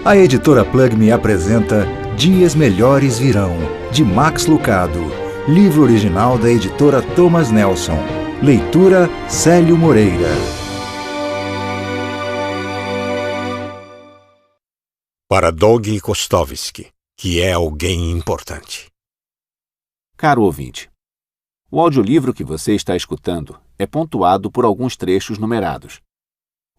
A editora Plug Me apresenta Dias Melhores Virão, de Max Lucado. Livro original da editora Thomas Nelson. Leitura Célio Moreira. Para Doug Kostovski, que é alguém importante. Caro ouvinte, o audiolivro que você está escutando é pontuado por alguns trechos numerados.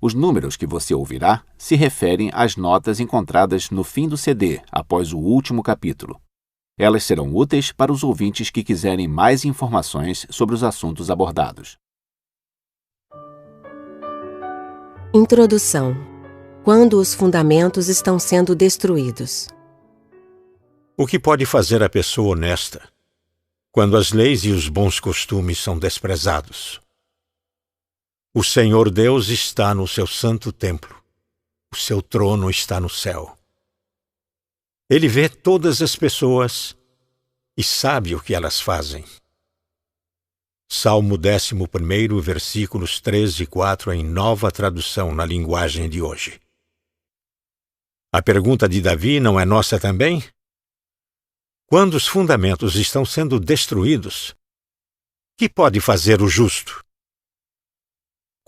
Os números que você ouvirá se referem às notas encontradas no fim do CD, após o último capítulo. Elas serão úteis para os ouvintes que quiserem mais informações sobre os assuntos abordados. Introdução. Quando os fundamentos estão sendo destruídos. O que pode fazer a pessoa honesta quando as leis e os bons costumes são desprezados? O Senhor Deus está no seu santo templo. O seu trono está no céu. Ele vê todas as pessoas e sabe o que elas fazem. Salmo 11, versículos 3 e 4 em nova tradução na linguagem de hoje. A pergunta de Davi não é nossa também? Quando os fundamentos estão sendo destruídos, que pode fazer o justo?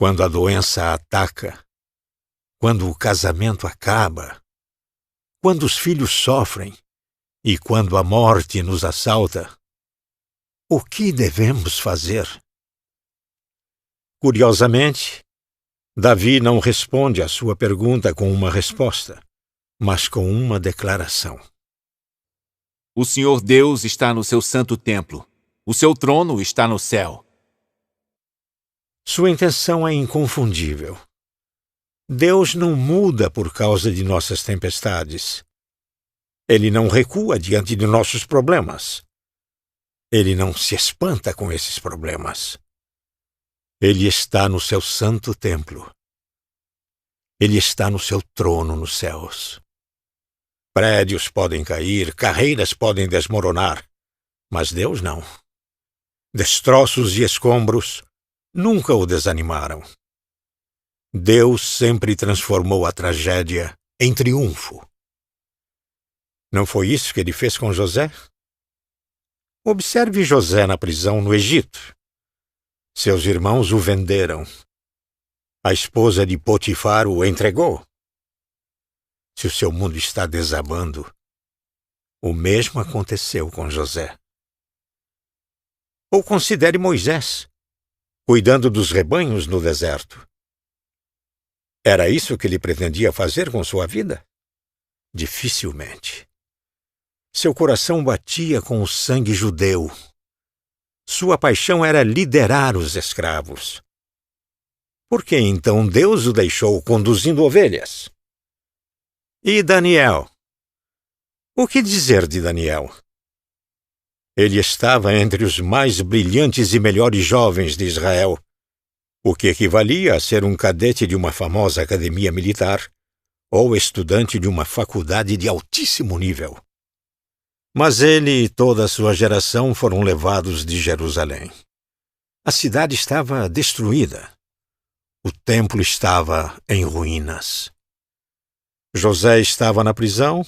Quando a doença ataca, quando o casamento acaba, quando os filhos sofrem e quando a morte nos assalta, o que devemos fazer? Curiosamente, Davi não responde à sua pergunta com uma resposta, mas com uma declaração. O Senhor Deus está no seu santo templo. O seu trono está no céu. Sua intenção é inconfundível. Deus não muda por causa de nossas tempestades. Ele não recua diante de nossos problemas. Ele não se espanta com esses problemas. Ele está no seu santo templo. Ele está no seu trono nos céus. Prédios podem cair, carreiras podem desmoronar, mas Deus não. Destroços e escombros nunca o desanimaram. Deus sempre transformou a tragédia em triunfo. Não foi isso que ele fez com José? Observe José na prisão no Egito. Seus irmãos o venderam. A esposa de Potifar o entregou. Se o seu mundo está desabando, o mesmo aconteceu com José. Ou considere Moisés, cuidando dos rebanhos no deserto. Era isso que ele pretendia fazer com sua vida? Dificilmente. Seu coração batia com o sangue judeu. Sua paixão era liderar os escravos. Por que então Deus o deixou conduzindo ovelhas? E Daniel? O que dizer de Daniel? Ele estava entre os mais brilhantes e melhores jovens de Israel, o que equivalia a ser um cadete de uma famosa academia militar ou estudante de uma faculdade de altíssimo nível. Mas ele e toda a sua geração foram levados de Jerusalém. A cidade estava destruída. O templo estava em ruínas. José estava na prisão,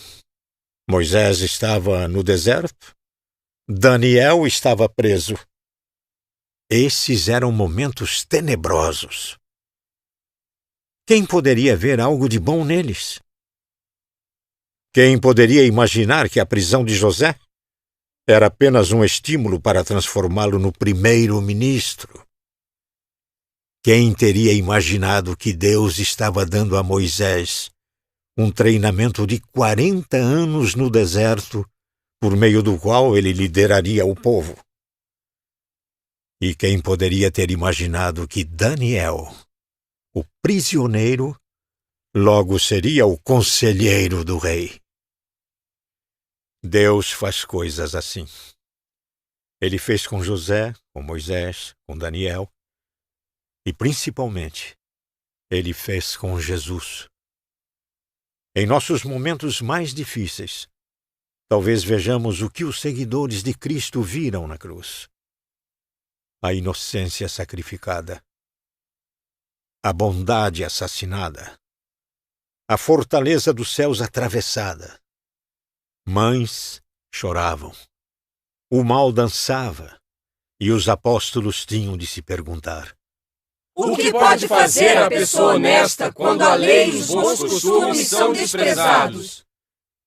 Moisés estava no deserto, Daniel estava preso. Esses eram momentos tenebrosos. Quem poderia ver algo de bom neles? Quem poderia imaginar que a prisão de José era apenas um estímulo para transformá-lo no primeiro-ministro? Quem teria imaginado que Deus estava dando a Moisés um treinamento de 40 anos no deserto, por meio do qual ele lideraria o povo? E quem poderia ter imaginado que Daniel, o prisioneiro, logo seria o conselheiro do rei? Deus faz coisas assim. Ele fez com José, com Moisés, com Daniel, e principalmente, ele fez com Jesus. Em nossos momentos mais difíceis, talvez vejamos o que os seguidores de Cristo viram na cruz. A inocência sacrificada, a bondade assassinada, a fortaleza dos céus atravessada. Mães choravam, o mal dançava, e os apóstolos tinham de se perguntar: o que pode fazer a pessoa honesta quando a lei e os bons costumes são desprezados?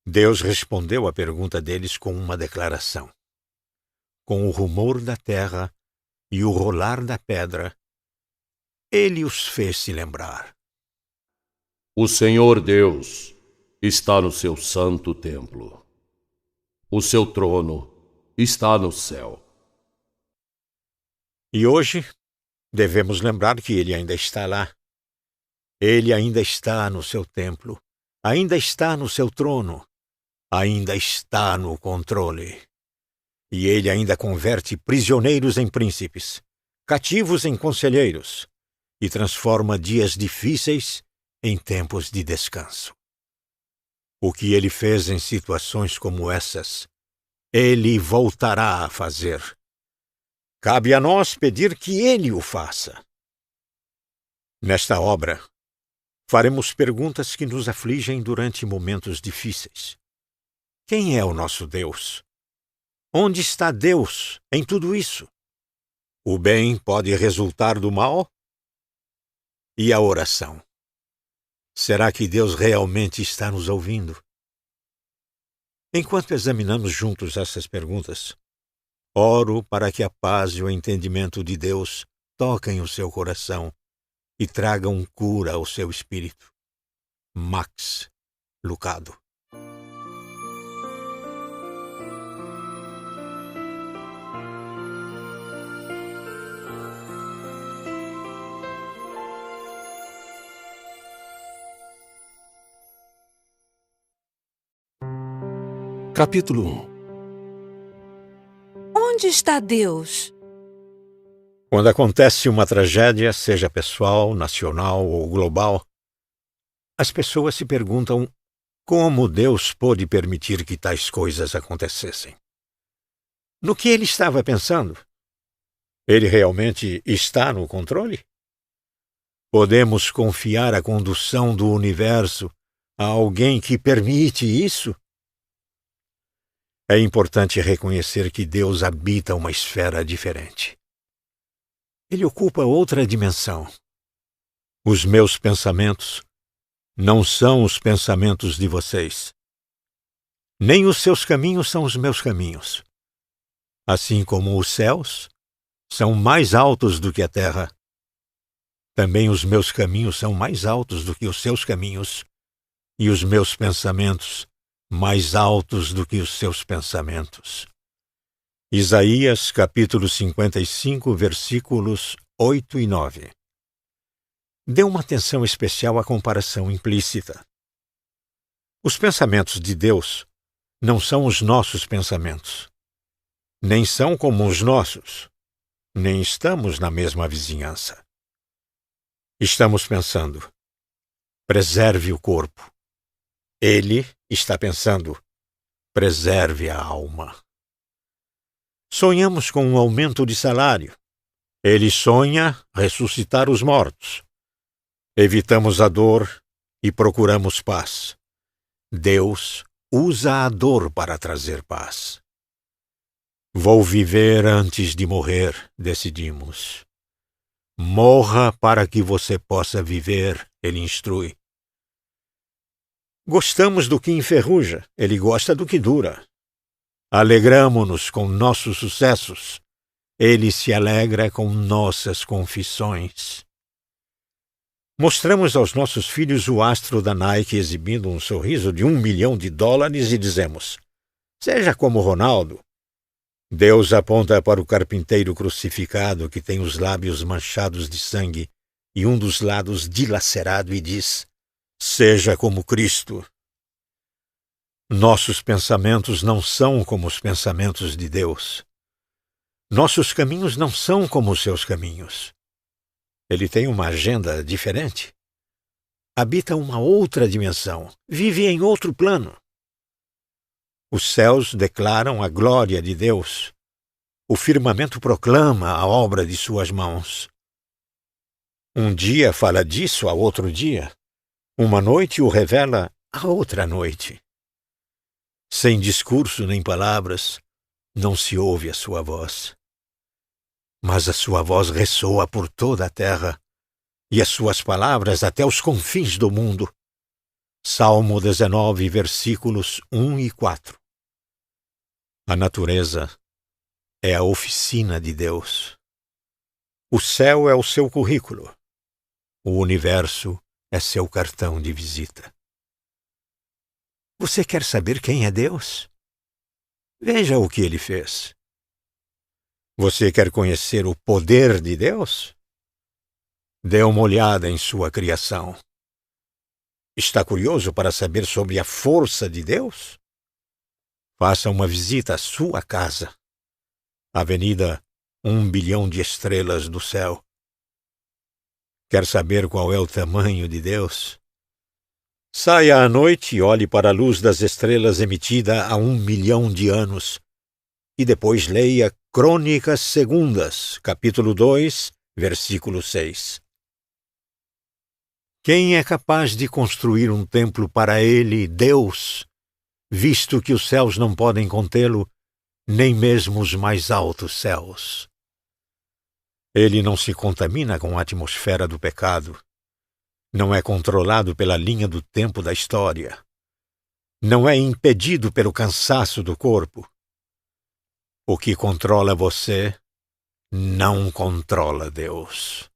Deus respondeu à pergunta deles com uma declaração. Com o rumor da terra e o rolar da pedra, ele os fez se lembrar. O Senhor Deus está no seu santo templo. O seu trono está no céu. E hoje devemos lembrar que ele ainda está lá. Ele ainda está no seu templo, ainda está no seu trono, ainda está no controle. E ele ainda converte prisioneiros em príncipes, cativos em conselheiros, e transforma dias difíceis em tempos de descanso. O que ele fez em situações como essas, ele voltará a fazer. Cabe a nós pedir que ele o faça. Nesta obra, faremos perguntas que nos afligem durante momentos difíceis. Quem é o nosso Deus? Onde está Deus em tudo isso? O bem pode resultar do mal? E a oração? Será que Deus realmente está nos ouvindo? Enquanto examinamos juntos essas perguntas, oro para que a paz e o entendimento de Deus toquem o seu coração e tragam cura ao seu espírito. Max Lucado. Capítulo 1. Onde está Deus? Quando acontece uma tragédia, seja pessoal, nacional ou global, as pessoas se perguntam como Deus pôde permitir que tais coisas acontecessem. No que ele estava pensando? Ele realmente está no controle? Podemos confiar a condução do universo a alguém que permite isso? É importante reconhecer que Deus habita uma esfera diferente. Ele ocupa outra dimensão. Os meus pensamentos não são os pensamentos de vocês. Nem os seus caminhos são os meus caminhos. Assim como os céus são mais altos do que a terra, também os meus caminhos são mais altos do que os seus caminhos, e os meus pensamentos mais altos do que os seus pensamentos. Isaías, capítulo 55, versículos 8 e 9. Dê uma atenção especial à comparação implícita. Os pensamentos de Deus não são os nossos pensamentos, nem são como os nossos, nem estamos na mesma vizinhança. Estamos pensando, preserve o corpo. Ele está pensando, preserve a alma. Sonhamos com um aumento de salário. Ele sonha ressuscitar os mortos. Evitamos a dor e procuramos paz. Deus usa a dor para trazer paz. Vou viver antes de morrer, decidimos. Morra para que você possa viver, ele instrui. Gostamos do que enferruja, ele gosta do que dura. Alegramo-nos com nossos sucessos, ele se alegra com nossas confissões. Mostramos aos nossos filhos o astro da Nike exibindo um sorriso de $1 milhão e dizemos, seja como Ronaldo. Deus aponta para o carpinteiro crucificado que tem os lábios manchados de sangue e um dos lados dilacerado e diz, seja como Cristo. Nossos pensamentos não são como os pensamentos de Deus. Nossos caminhos não são como os seus caminhos. Ele tem uma agenda diferente. Habita uma outra dimensão, vive em outro plano. Os céus declaram a glória de Deus. O firmamento proclama a obra de suas mãos. Um dia fala disso a outro dia. Uma noite o revela a outra noite. Sem discurso nem palavras, não se ouve a sua voz. Mas a sua voz ressoa por toda a terra, e as suas palavras até os confins do mundo. Salmo 19, versículos 1 e 4. A natureza é a oficina de Deus. O céu é o seu currículo. O universo é seu cartão de visita. Você quer saber quem é Deus? Veja o que ele fez. Você quer conhecer o poder de Deus? Dê uma olhada em sua criação. Está curioso para saber sobre a força de Deus? Faça uma visita à sua casa. Avenida 1 bilhão de estrelas do céu. Quer saber qual é o tamanho de Deus? Saia à noite e olhe para a luz das estrelas emitida há 1 milhão de anos. E depois leia Crônicas Segundas, capítulo 2, versículo 6. Quem é capaz de construir um templo para ele, Deus, visto que os céus não podem contê-lo, nem mesmo os mais altos céus? Ele não se contamina com a atmosfera do pecado. Não é controlado pela linha do tempo da história. Não é impedido pelo cansaço do corpo. O que controla você não controla Deus.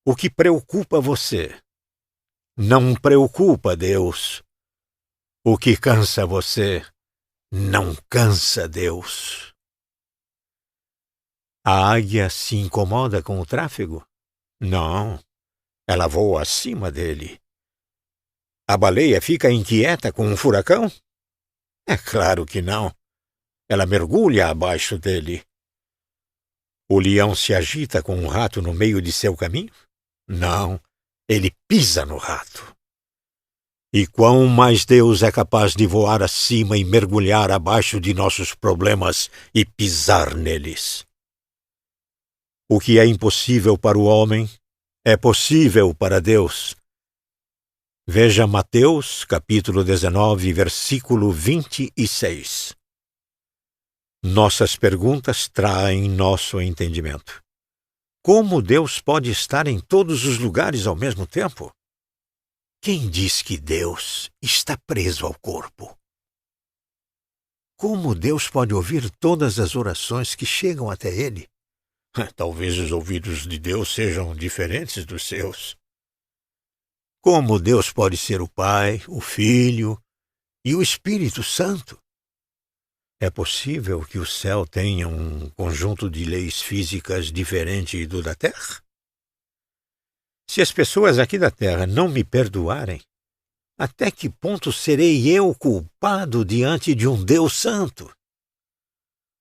O que preocupa você não preocupa Deus. O que cansa você não cansa Deus. A águia se incomoda com o tráfego? Não, ela voa acima dele. A baleia fica inquieta com um furacão? É claro que não. Ela mergulha abaixo dele. O leão se agita com um rato no meio de seu caminho? Não, ele pisa no rato. E quão mais Deus é capaz de voar acima e mergulhar abaixo de nossos problemas e pisar neles. O que é impossível para o homem é possível para Deus. Veja Mateus, capítulo 19, versículo 26. Nossas perguntas traem nosso entendimento. Como Deus pode estar em todos os lugares ao mesmo tempo? Quem diz que Deus está preso ao corpo? Como Deus pode ouvir todas as orações que chegam até Ele? Talvez os ouvidos de Deus sejam diferentes dos seus. Como Deus pode ser o Pai, o Filho e o Espírito Santo? É possível que o céu tenha um conjunto de leis físicas diferente do da Terra? Se as pessoas aqui da Terra não me perdoarem, até que ponto serei eu culpado diante de um Deus santo?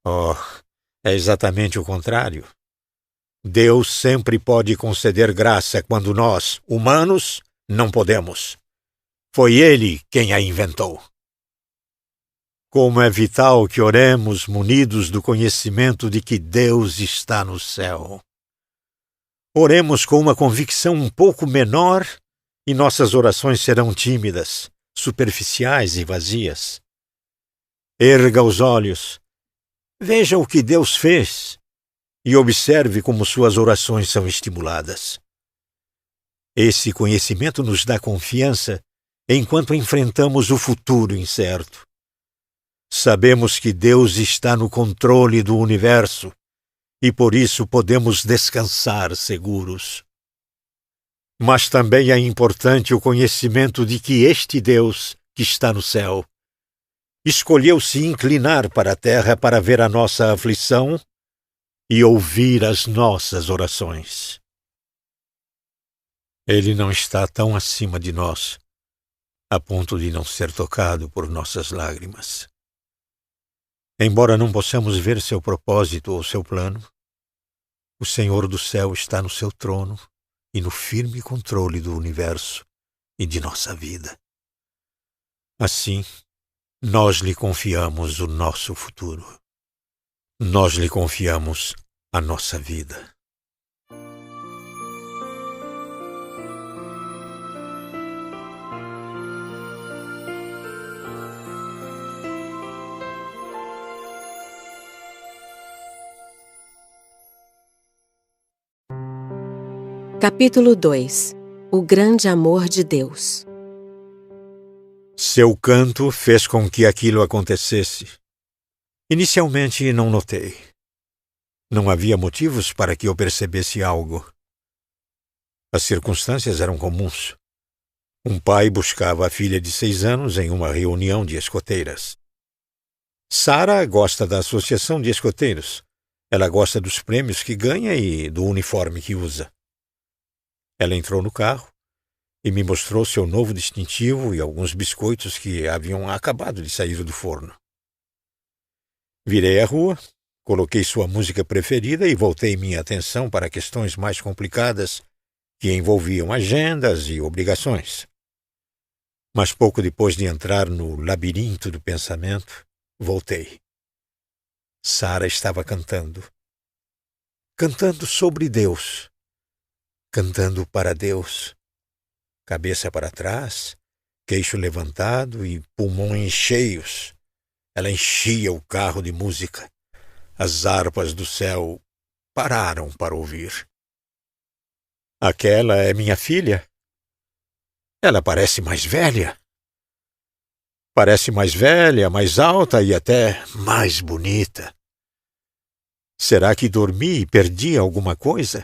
Oh, é exatamente o contrário. Deus sempre pode conceder graça quando nós, humanos, não podemos. Foi Ele quem a inventou. Como é vital que oremos munidos do conhecimento de que Deus está no céu. Oremos com uma convicção um pouco menor e nossas orações serão tímidas, superficiais e vazias. Erga os olhos, veja o que Deus fez e observe como suas orações são estimuladas. Esse conhecimento nos dá confiança enquanto enfrentamos o futuro incerto. Sabemos que Deus está no controle do universo e por isso podemos descansar seguros. Mas também é importante o conhecimento de que este Deus, que está no céu, escolheu se inclinar para a terra para ver a nossa aflição e ouvir as nossas orações. Ele não está tão acima de nós, a ponto de não ser tocado por nossas lágrimas. Embora não possamos ver seu propósito ou seu plano, o Senhor do céu está no seu trono e no firme controle do universo e de nossa vida. Assim, nós lhe confiamos o nosso futuro. Nós lhe confiamos a nossa vida. Capítulo 2. O grande amor de Deus. Seu canto fez com que aquilo acontecesse. Inicialmente não notei. Não havia motivos para que eu percebesse algo. As circunstâncias eram comuns. Um pai buscava a filha de 6 anos em uma reunião de escoteiras. Sara gosta da associação de escoteiros. Ela gosta dos prêmios que ganha e do uniforme que usa. Ela entrou no carro e me mostrou seu novo distintivo e alguns biscoitos que haviam acabado de sair do forno. Virei à rua, coloquei sua música preferida e voltei minha atenção para questões mais complicadas que envolviam agendas e obrigações. Mas pouco depois de entrar no labirinto do pensamento, voltei. Sara estava cantando. Cantando sobre Deus. Cantando para Deus. Cabeça para trás, queixo levantado e pulmões cheios. Ela enchia o carro de música. As harpas do céu pararam para ouvir. Aquela é minha filha? Ela parece mais velha. Parece mais velha, mais alta e até mais bonita. Será que dormi e perdi alguma coisa?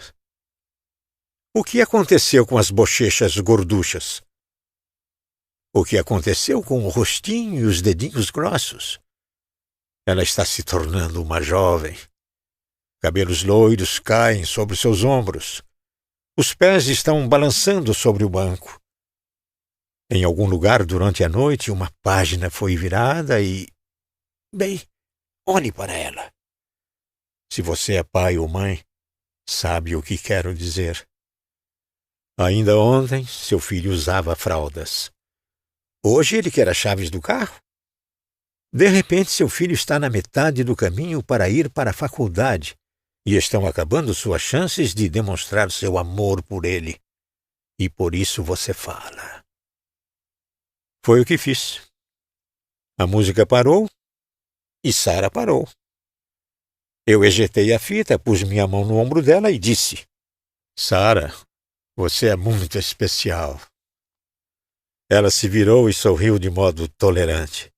O que aconteceu com as bochechas gorduchas? O que aconteceu com o rostinho e os dedinhos grossos? Ela está se tornando uma jovem. Cabelos loiros caem sobre seus ombros. Os pés estão balançando sobre o banco. Em algum lugar durante a noite, uma página foi virada e... Bem, olhe para ela. Se você é pai ou mãe, sabe o que quero dizer. Ainda ontem, seu filho usava fraldas. Hoje ele quer as chaves do carro. De repente, seu filho está na metade do caminho para ir para a faculdade e estão acabando suas chances de demonstrar seu amor por ele. E por isso você fala. Foi o que fiz. A música parou e Sara parou. Eu ejetei a fita, pus minha mão no ombro dela e disse: Sara, você é muito especial. Ela se virou e sorriu de modo tolerante.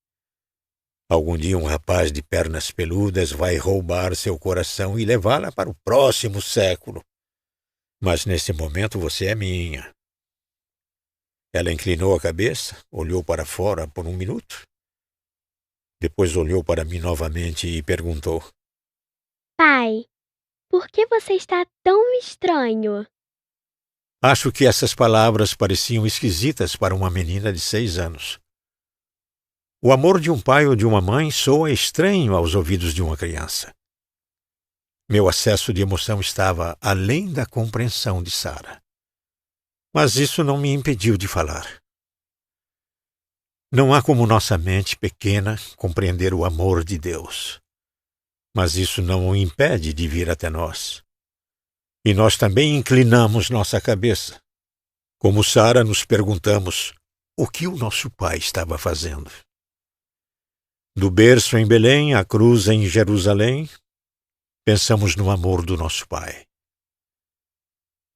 Algum dia um rapaz de pernas peludas vai roubar seu coração e levá-la para o próximo século. Mas nesse momento você é minha. Ela inclinou a cabeça, olhou para fora por 1 minuto. Depois olhou para mim novamente e perguntou: Pai, por que você está tão estranho? Acho que essas palavras pareciam esquisitas para uma menina de 6 anos. O amor de um pai ou de uma mãe soa estranho aos ouvidos de uma criança. Meu acesso de emoção estava além da compreensão de Sara. Mas isso não me impediu de falar. Não há como nossa mente pequena compreender o amor de Deus. Mas isso não o impede de vir até nós. E nós também inclinamos nossa cabeça. Como Sara, nos perguntamos o que o nosso pai estava fazendo. Do berço em Belém à cruz em Jerusalém, pensamos no amor do nosso pai.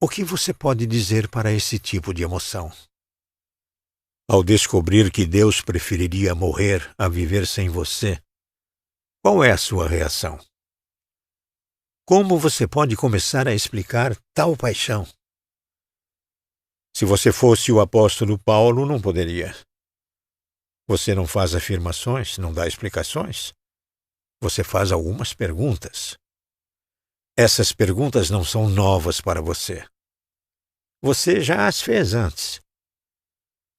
O que você pode dizer para esse tipo de emoção? Ao descobrir que Deus preferiria morrer a viver sem você, qual é a sua reação? Como você pode começar a explicar tal paixão? Se você fosse o apóstolo Paulo, não poderia. Você não faz afirmações, não dá explicações. Você faz algumas perguntas. Essas perguntas não são novas para você. Você já as fez antes.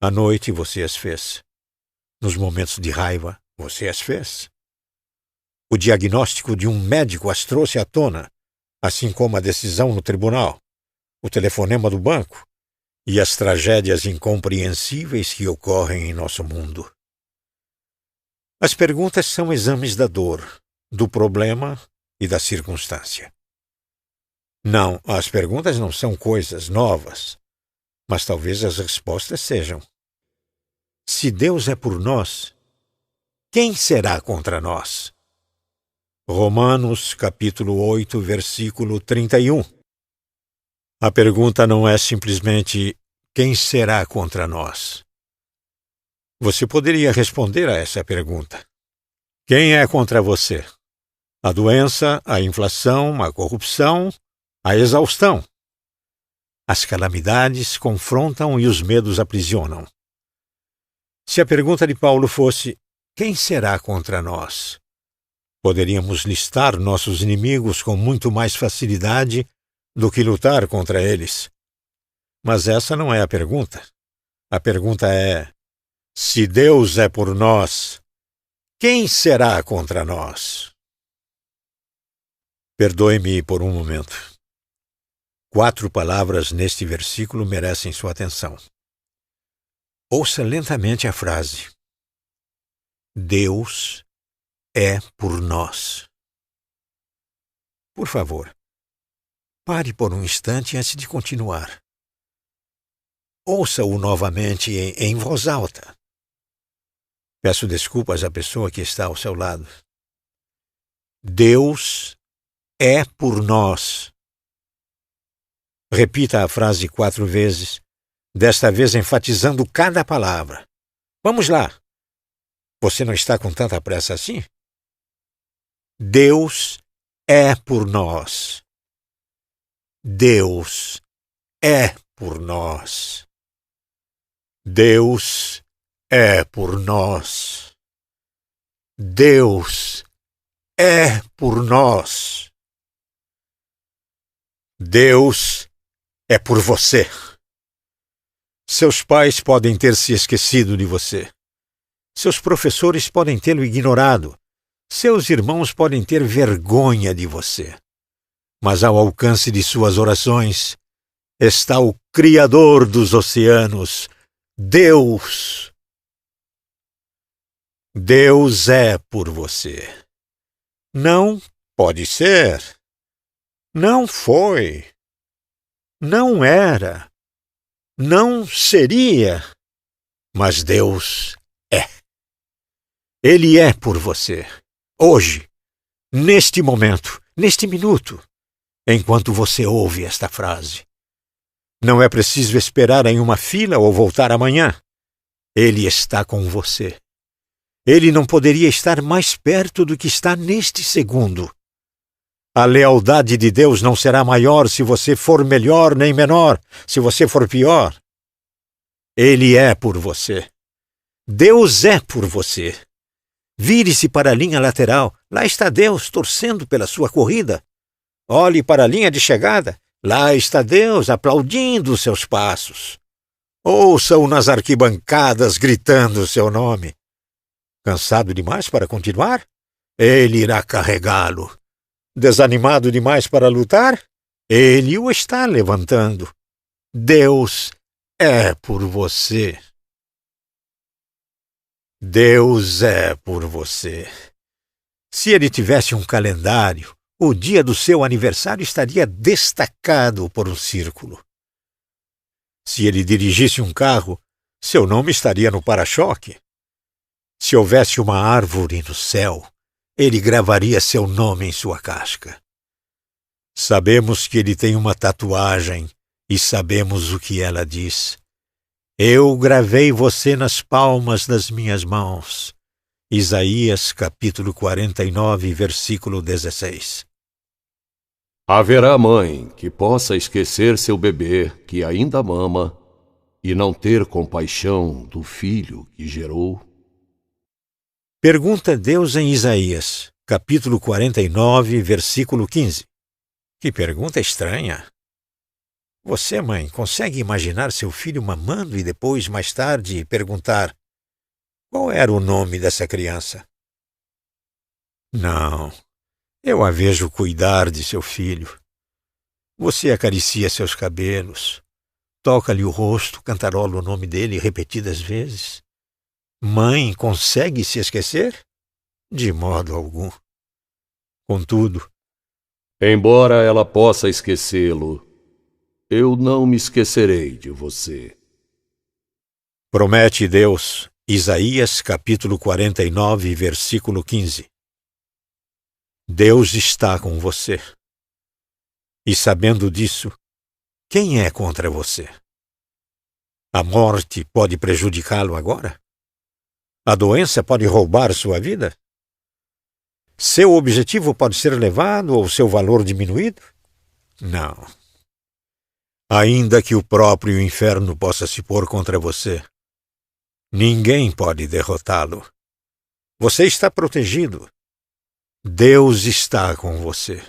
À noite você as fez. Nos momentos de raiva, você as fez. O diagnóstico de um médico as trouxe à tona, assim como a decisão no tribunal, o telefonema do banco e as tragédias incompreensíveis que ocorrem em nosso mundo. As perguntas são exames da dor, do problema e da circunstância. Não, as perguntas não são coisas novas, mas talvez as respostas sejam. Se Deus é por nós, quem será contra nós? Romanos, capítulo 8, versículo 31. A pergunta não é simplesmente quem será contra nós. Você poderia responder a essa pergunta. Quem é contra você? A doença, a inflação, a corrupção, a exaustão. As calamidades confrontam e os medos aprisionam. Se a pergunta de Paulo fosse: quem será contra nós? Poderíamos listar nossos inimigos com muito mais facilidade do que lutar contra eles. Mas essa não é a pergunta. A pergunta é: se Deus é por nós, quem será contra nós? Perdoe-me por um momento. 4 palavras neste versículo merecem sua atenção. Ouça lentamente a frase. Deus é por nós. Por favor, pare por um instante antes de continuar. Ouça-o novamente em voz alta. Peço desculpas à pessoa que está ao seu lado. Deus é por nós. Repita a frase 4 vezes, desta vez enfatizando cada palavra. Vamos lá. Você não está com tanta pressa assim? Deus é por nós. Deus é por nós. Deus é por nós. Deus é por nós. Deus é por você. Seus pais podem ter se esquecido de você. Seus professores podem tê-lo ignorado. Seus irmãos podem ter vergonha de você. Mas ao alcance de suas orações está o Criador dos oceanos, Deus. Deus é por você. Não pode ser. Não foi. Não era. Não seria. Mas Deus é. Ele é por você. Hoje, neste momento, neste minuto, enquanto você ouve esta frase. Não é preciso esperar em uma fila ou voltar amanhã. Ele está com você. Ele não poderia estar mais perto do que está neste segundo. A lealdade de Deus não será maior se você for melhor nem menor, se você for pior. Ele é por você. Deus é por você. Vire-se para a linha lateral. Lá está Deus torcendo pela sua corrida. Olhe para a linha de chegada. Lá está Deus aplaudindo os seus passos. Ouça-o nas arquibancadas gritando o seu nome. Cansado demais para continuar? Ele irá carregá-lo. Desanimado demais para lutar? Ele o está levantando. Deus é por você. Deus é por você. Se ele tivesse um calendário, o dia do seu aniversário estaria destacado por um círculo. Se ele dirigisse um carro, seu nome estaria no para-choque. Se houvesse uma árvore no céu, ele gravaria seu nome em sua casca. Sabemos que ele tem uma tatuagem e sabemos o que ela diz. Eu gravei você nas palmas das minhas mãos. Isaías, capítulo 49, versículo 16. Haverá mãe que possa esquecer seu bebê que ainda mama e não ter compaixão do filho que gerou? Pergunta Deus em Isaías, capítulo 49, versículo 15. Que pergunta estranha. Você, mãe, consegue imaginar seu filho mamando e depois, mais tarde, perguntar: qual era o nome dessa criança? Não, eu a vejo cuidar de seu filho. Você acaricia seus cabelos, toca-lhe o rosto, cantarola o nome dele repetidas vezes. Mãe consegue se esquecer? De modo algum. Contudo, embora ela possa esquecê-lo, eu não me esquecerei de você. Promete Deus, Isaías capítulo 49, versículo 15. Deus está com você. E sabendo disso, Quem é contra você? A morte pode prejudicá-lo agora? A doença pode roubar sua vida? Seu objetivo pode ser levado ou seu valor diminuído? Não. Ainda que o próprio inferno possa se pôr contra você, ninguém pode derrotá-lo. Você está protegido. Deus está com você.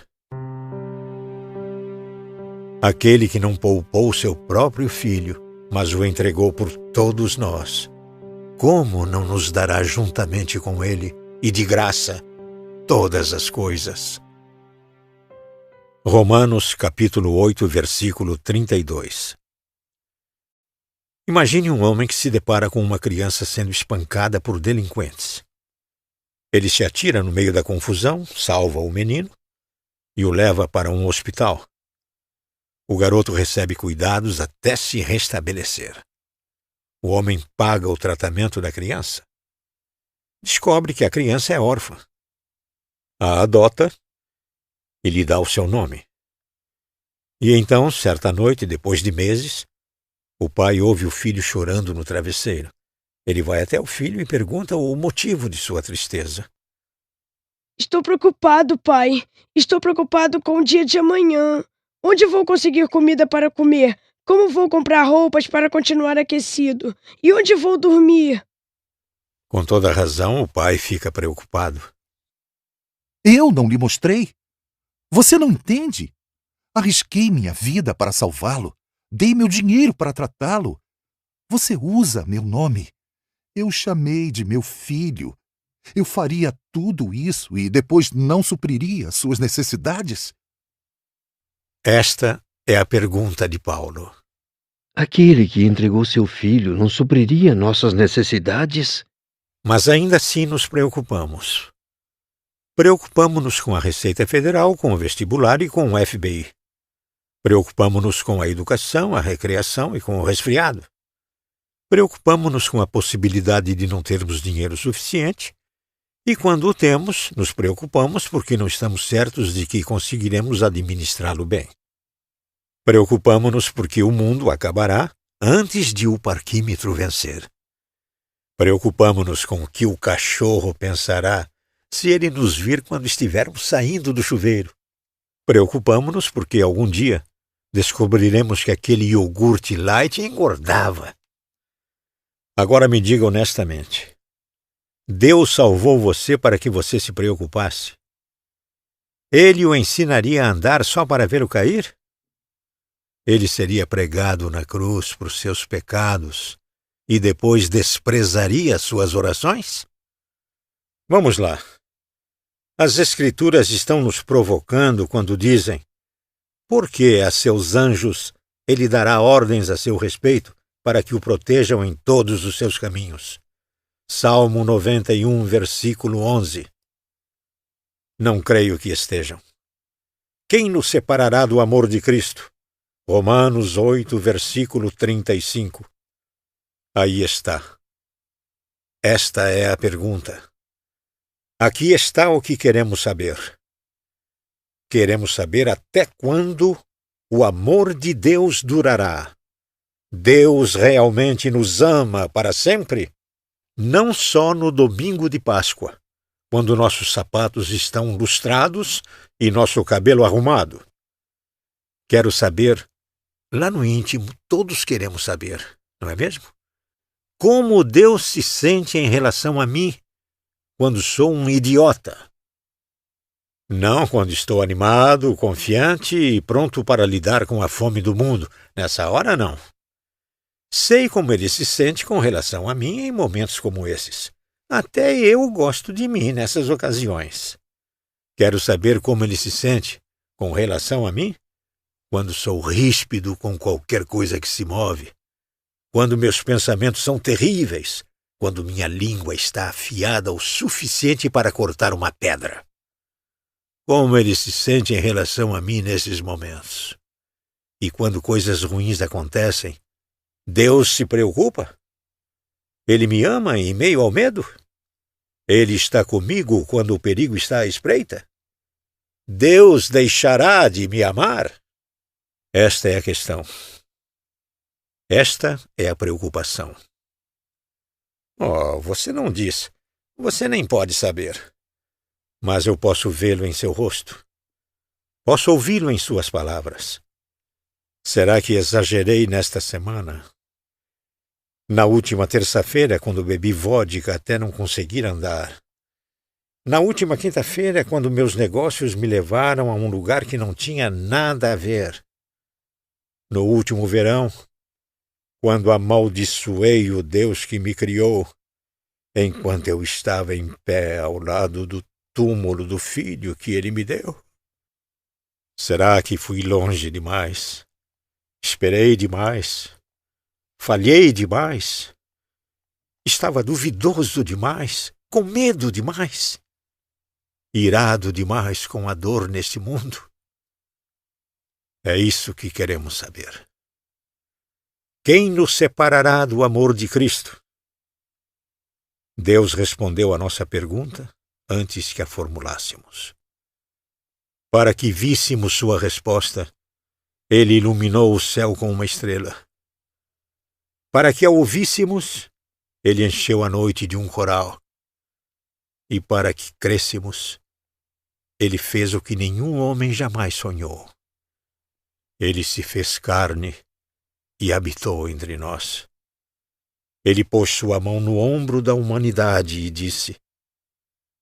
Aquele que não poupou seu próprio filho, mas o entregou por todos nós, como não nos dará juntamente com ele e de graça todas as coisas? Romanos capítulo 8, versículo 32. Imagine um homem que se depara com uma criança sendo espancada por delinquentes. Ele se atira no meio da confusão, salva o menino e o leva para um hospital. O garoto recebe cuidados até se restabelecer. O homem paga o tratamento da criança. Descobre que a criança é órfã. A adota e lhe dá o seu nome. E então, certa noite, depois de meses, o pai ouve o filho chorando no travesseiro. Ele vai até o filho e pergunta o motivo de sua tristeza. Estou preocupado, pai. Estou preocupado com o dia de amanhã. Onde vou conseguir comida para comer? Como vou comprar roupas para continuar aquecido? E onde vou dormir? Com toda razão, o pai fica preocupado. Eu não lhe mostrei? Você não entende? Arrisquei minha vida para salvá-lo. Dei meu dinheiro para tratá-lo. Você usa meu nome. Eu chamei de meu filho. Eu faria tudo isso e depois não supriria suas necessidades? Esta é a pergunta de Paulo. Aquele que entregou seu filho não supriria nossas necessidades? Mas ainda assim nos preocupamos. Preocupamo-nos com a Receita Federal, com o vestibular e com o FBI. Preocupamo-nos com a educação, a recreação e com o resfriado. Preocupamo-nos com a possibilidade de não termos dinheiro suficiente e, quando o temos, nos preocupamos porque não estamos certos de que conseguiremos administrá-lo bem. Preocupamo-nos porque o mundo acabará antes de o parquímetro vencer. Preocupamo-nos com o que o cachorro pensará se ele nos vir quando estivermos saindo do chuveiro. Preocupamo-nos porque algum dia descobriremos que aquele iogurte light engordava. Agora me diga honestamente, Deus salvou você para que você se preocupasse? Ele o ensinaria a andar só para vê-lo cair? Ele seria pregado na cruz por seus pecados e depois desprezaria suas orações? Vamos lá. As Escrituras estão nos provocando quando dizem: por que a seus anjos ele dará ordens a seu respeito para que o protejam em todos os seus caminhos? Salmo 91, versículo 11. Não creio que estejam. Quem nos separará do amor de Cristo? Romanos 8, versículo 35. Aí está. Esta é a pergunta. Aqui está o que queremos saber. Queremos saber até quando o amor de Deus durará. Deus realmente nos ama para sempre? Não só no domingo de Páscoa, quando nossos sapatos estão lustrados e nosso cabelo arrumado. Quero saber, lá no íntimo, todos queremos saber, não é mesmo? Como Deus se sente em relação a mim quando sou um idiota? Não quando estou animado, confiante e pronto para lidar com a fome do mundo. Nessa hora, não. Sei como ele se sente com relação a mim em momentos como esses. Até eu gosto de mim nessas ocasiões. Quero saber como ele se sente com relação a mim quando sou ríspido com qualquer coisa que se move, quando meus pensamentos são terríveis, quando minha língua está afiada o suficiente para cortar uma pedra. Como ele se sente em relação a mim nesses momentos. E quando coisas ruins acontecem, Deus se preocupa? Ele me ama em meio ao medo? Ele está comigo quando o perigo está à espreita? Deus deixará de me amar? Esta é a questão. Esta é a preocupação. Oh, você não diz. Você nem pode saber. Mas eu posso vê-lo em seu rosto. Posso ouvi-lo em suas palavras. Será que exagerei nesta semana? Na última terça-feira, quando bebi vodka até não conseguir andar. Na última quinta-feira, quando meus negócios me levaram a um lugar que não tinha nada a ver. No último verão, quando amaldiçoei o Deus que me criou, enquanto eu estava em pé ao lado do túmulo do filho que ele me deu. Será que fui longe demais? Esperei demais? Falhei demais? Estava duvidoso demais? Com medo demais? Irado demais com a dor neste mundo? É isso que queremos saber. Quem nos separará do amor de Cristo? Deus respondeu a nossa pergunta antes que a formulássemos. Para que víssemos sua resposta, Ele iluminou o céu com uma estrela. Para que a ouvíssemos, Ele encheu a noite de um coral. E para que crêssemos, Ele fez o que nenhum homem jamais sonhou. Ele se fez carne e habitou entre nós. Ele pôs sua mão no ombro da humanidade e disse: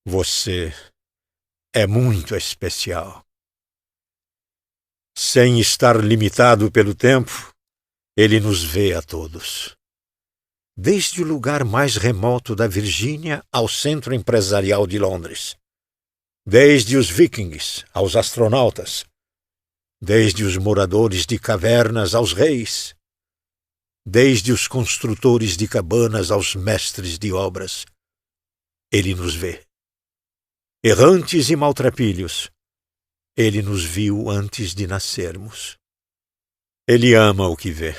Você é muito especial. Sem estar limitado pelo tempo, Ele nos vê a todos. Desde o lugar mais remoto da Virgínia ao centro empresarial de Londres. Desde os vikings aos astronautas. Desde os moradores de cavernas aos reis. Desde os construtores de cabanas aos mestres de obras. Ele nos vê. Errantes e maltrapilhos, Ele nos viu antes de nascermos. Ele ama o que vê.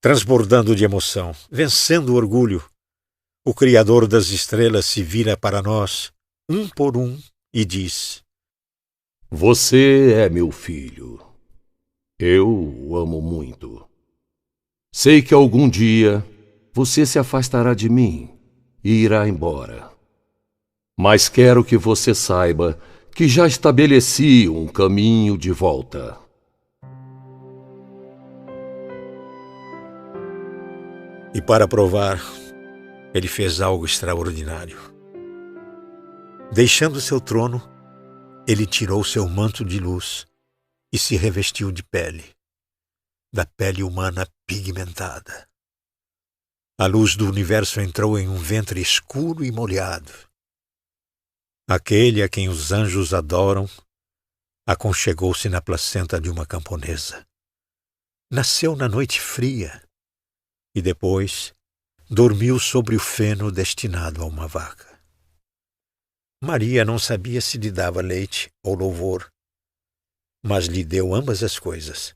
Transbordando de emoção, vencendo o orgulho, o Criador das estrelas se vira para nós, um por um, e diz: Você é meu filho. Eu o amo muito. Sei que algum dia você se afastará de mim e irá embora. Mas quero que você saiba que já estabeleci um caminho de volta. E para provar, Ele fez algo extraordinário. Deixando seu trono, Ele tirou seu manto de luz e se revestiu de pele, da pele humana pigmentada. A luz do universo entrou em um ventre escuro e molhado. Aquele a quem os anjos adoram aconchegou-se na placenta de uma camponesa. Nasceu na noite fria e depois dormiu sobre o feno destinado a uma vaca. Maria não sabia se lhe dava leite ou louvor, mas lhe deu ambas as coisas,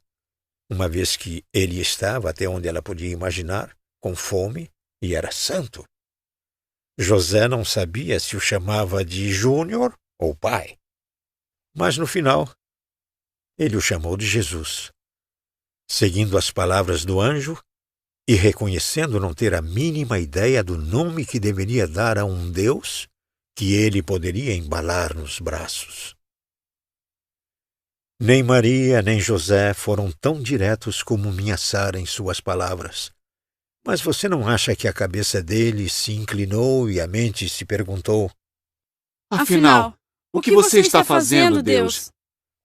uma vez que ele estava, até onde ela podia imaginar, com fome e era santo. José não sabia se o chamava de Júnior ou pai, mas no final ele o chamou de Jesus, seguindo as palavras do anjo e reconhecendo não ter a mínima ideia do nome que deveria dar a um Deus que ele poderia embalar nos braços. Nem Maria nem José foram tão diretos como minha Sara em suas palavras. Mas você não acha que a cabeça dele se inclinou e a mente se perguntou: Afinal, o que você está fazendo, Deus?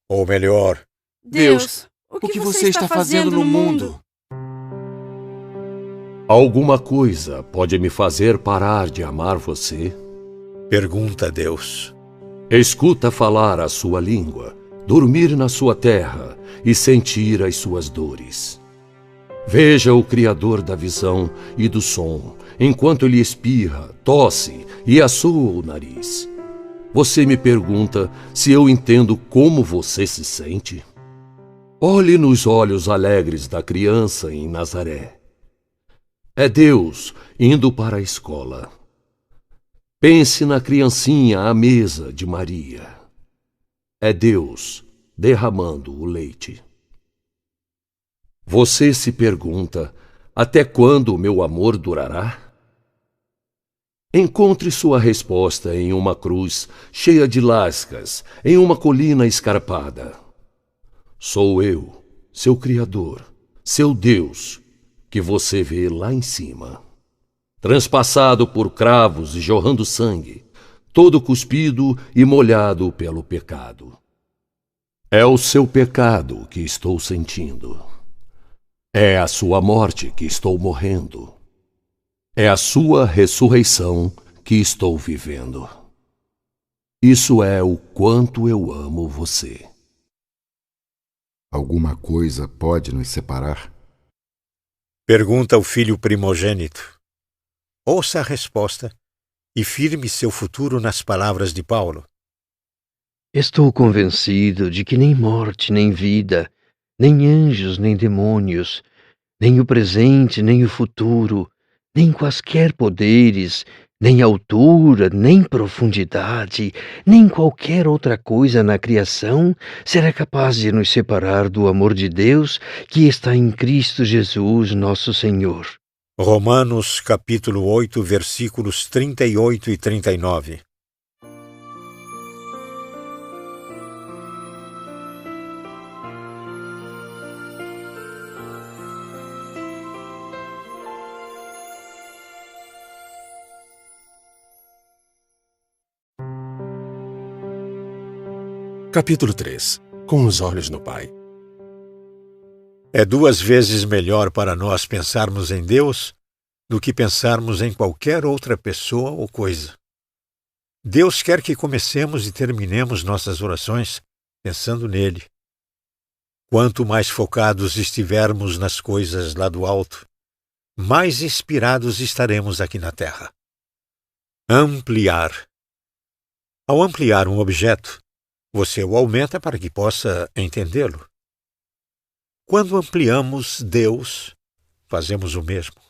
Ou melhor, Deus, o que você está fazendo no mundo? Alguma coisa pode me fazer parar de amar você? Pergunta Deus. Escuta falar a sua língua, dormir na sua terra e sentir as suas dores. Veja o Criador da visão e do som, enquanto ele espirra, tosse e assoa o nariz. Você me pergunta se eu entendo como você se sente? Olhe nos olhos alegres da criança em Nazaré. É Deus indo para a escola. Pense na criancinha à mesa de Maria. É Deus derramando o leite. Você se pergunta: até quando o meu amor durará? Encontre sua resposta em uma cruz cheia de lascas, em uma colina escarpada. Sou eu, seu Criador, seu Deus, que você vê lá em cima. Transpassado por cravos e jorrando sangue, todo cuspido e molhado pelo pecado. É o seu pecado que estou sentindo. É a sua morte que estou morrendo. É a sua ressurreição que estou vivendo. Isso é o quanto eu amo você. Alguma coisa pode nos separar? Pergunta o filho primogênito. Ouça a resposta e firme seu futuro nas palavras de Paulo. Estou convencido de que nem morte, nem vida, nem anjos, nem demônios, nem o presente, nem o futuro, nem quaisquer poderes, nem altura, nem profundidade, nem qualquer outra coisa na criação será capaz de nos separar do amor de Deus que está em Cristo Jesus, nosso Senhor. Romanos capítulo 8, versículos 38 e 39. Capítulo 3. Com os olhos no Pai. É 2 vezes melhor para nós pensarmos em Deus do que pensarmos em qualquer outra pessoa ou coisa. Deus quer que comecemos e terminemos nossas orações pensando nele. Quanto mais focados estivermos nas coisas lá do alto, mais inspirados estaremos aqui na terra. Ampliar. Ao ampliar um objeto, você o aumenta para que possa entendê-lo. Quando ampliamos Deus, fazemos o mesmo.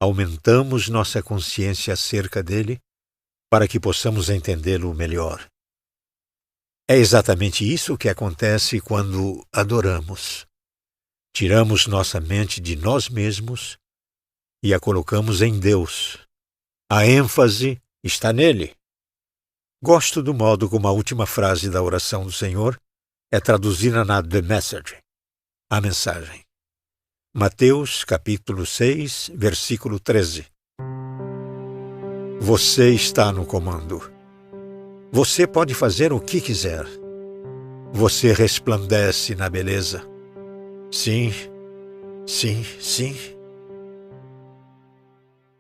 Aumentamos nossa consciência acerca dele para que possamos entendê-lo melhor. É exatamente isso que acontece quando adoramos. Tiramos nossa mente de nós mesmos e a colocamos em Deus. A ênfase está nele. Gosto do modo como a última frase da oração do Senhor é traduzida na The Message, a mensagem. Mateus, capítulo 6, versículo 13. Você está no comando. Você pode fazer o que quiser. Você resplandece na beleza. Sim, sim, sim.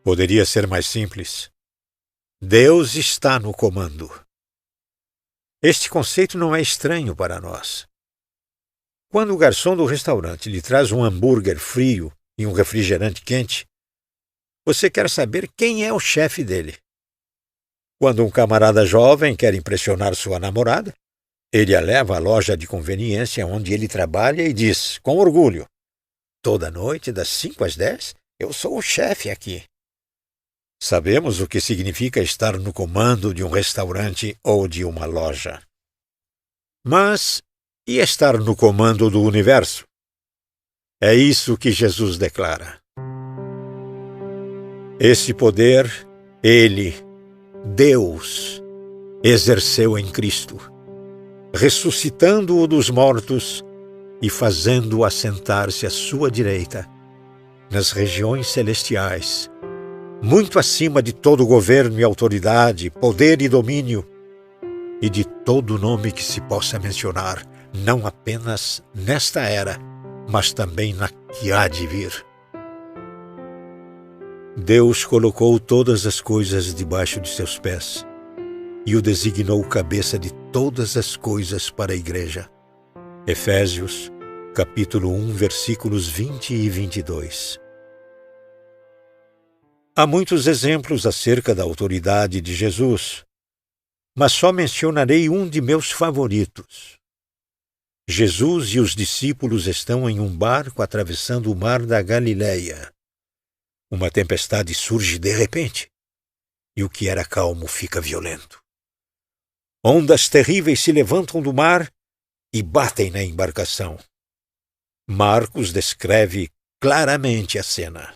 Poderia ser mais simples. Deus está no comando. Este conceito não é estranho para nós. Quando o garçom do restaurante lhe traz um hambúrguer frio e um refrigerante quente, você quer saber quem é o chefe dele. Quando um camarada jovem quer impressionar sua namorada, ele a leva à loja de conveniência onde ele trabalha e diz, com orgulho, toda noite, das 5 às 10, eu sou o chefe aqui. Sabemos o que significa estar no comando de um restaurante ou de uma loja. Mas, e estar no comando do universo? É isso que Jesus declara. Esse poder, ele, Deus, exerceu em Cristo, ressuscitando-o dos mortos e fazendo-o assentar-se à sua direita, nas regiões celestiais, muito acima de todo governo e autoridade, poder e domínio, e de todo nome que se possa mencionar, não apenas nesta era, mas também na que há de vir. Deus colocou todas as coisas debaixo de seus pés e o designou cabeça de todas as coisas para a igreja. Efésios, capítulo 1, versículos 20 e 22. Há muitos exemplos acerca da autoridade de Jesus, mas só mencionarei um de meus favoritos. Jesus e os discípulos estão em um barco atravessando o mar da Galileia. Uma tempestade surge de repente, e o que era calmo fica violento. Ondas terríveis se levantam do mar e batem na embarcação. Marcos descreve claramente a cena.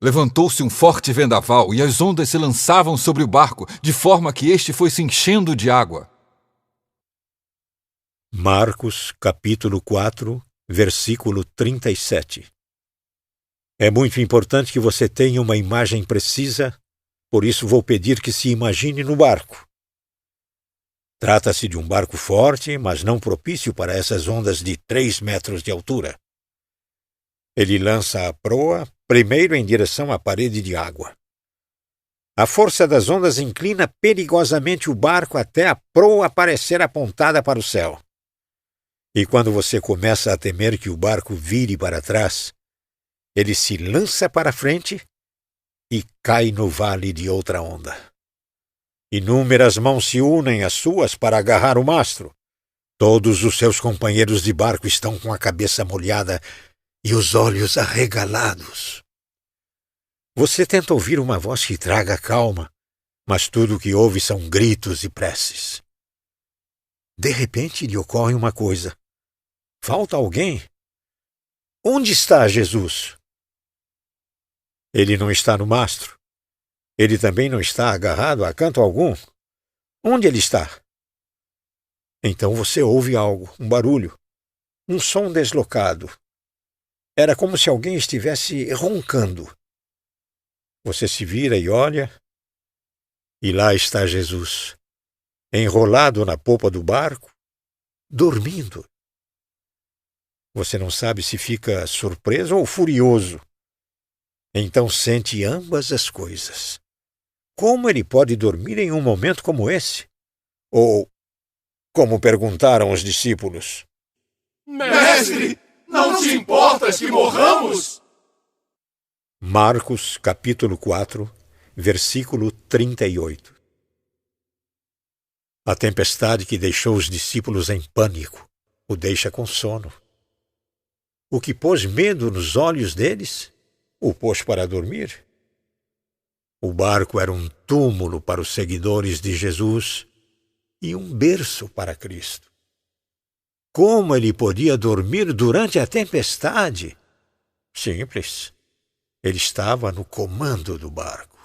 Levantou-se um forte vendaval e as ondas se lançavam sobre o barco, de forma que este foi se enchendo de água. Marcos, capítulo 4, versículo 37. É muito importante que você tenha uma imagem precisa, por isso vou pedir que se imagine no barco. Trata-se de um barco forte, mas não propício para essas ondas de 3 metros de altura. Ele lança a proa primeiro em direção à parede de água. A força das ondas inclina perigosamente o barco até a proa parecer apontada para o céu. E quando você começa a temer que o barco vire para trás, ele se lança para frente e cai no vale de outra onda. Inúmeras mãos se unem às suas para agarrar o mastro. Todos os seus companheiros de barco estão com a cabeça molhada e os olhos arregalados. Você tenta ouvir uma voz que traga calma, mas tudo o que ouve são gritos e preces. De repente lhe ocorre uma coisa. Falta alguém? Onde está Jesus? Ele não está no mastro. Ele também não está agarrado a canto algum. Onde ele está? Então você ouve algo, um barulho, um som deslocado. Era como se alguém estivesse roncando. Você se vira e olha, e lá está Jesus, enrolado na popa do barco, dormindo. Você não sabe se fica surpreso ou furioso. Então sente ambas as coisas. Como ele pode dormir em um momento como esse? Ou, como perguntaram os discípulos: Mestre, não te importas que morramos? Marcos, capítulo 4, versículo 38. A tempestade que deixou os discípulos em pânico o deixa com sono. O que pôs medo nos olhos deles, o pôs para dormir. O barco era um túmulo para os seguidores de Jesus e um berço para Cristo. Como ele podia dormir durante a tempestade? Simples. Ele estava no comando do barco.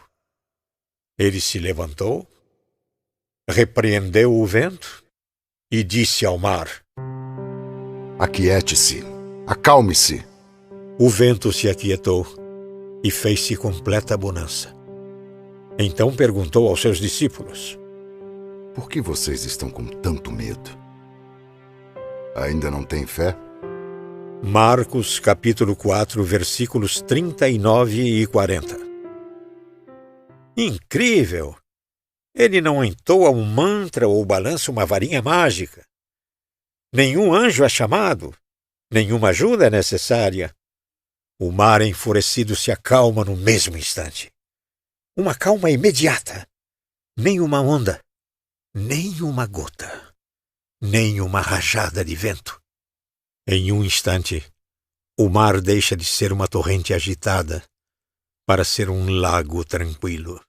Ele se levantou, repreendeu o vento e disse ao mar: Aquiete-se, acalme-se. O vento se aquietou e fez-se completa bonança. Então perguntou aos seus discípulos: Por que vocês estão com tanto medo? Ainda não têm fé? Marcos, capítulo 4, versículos 39 e 40. Incrível! Ele não entoa um mantra ou balança uma varinha mágica. Nenhum anjo é chamado. Nenhuma ajuda é necessária. O mar enfurecido se acalma no mesmo instante. Uma calma imediata. Nem uma onda, nem uma gota, nem uma rajada de vento. Em um instante, o mar deixa de ser uma torrente agitada para ser um lago tranquilo.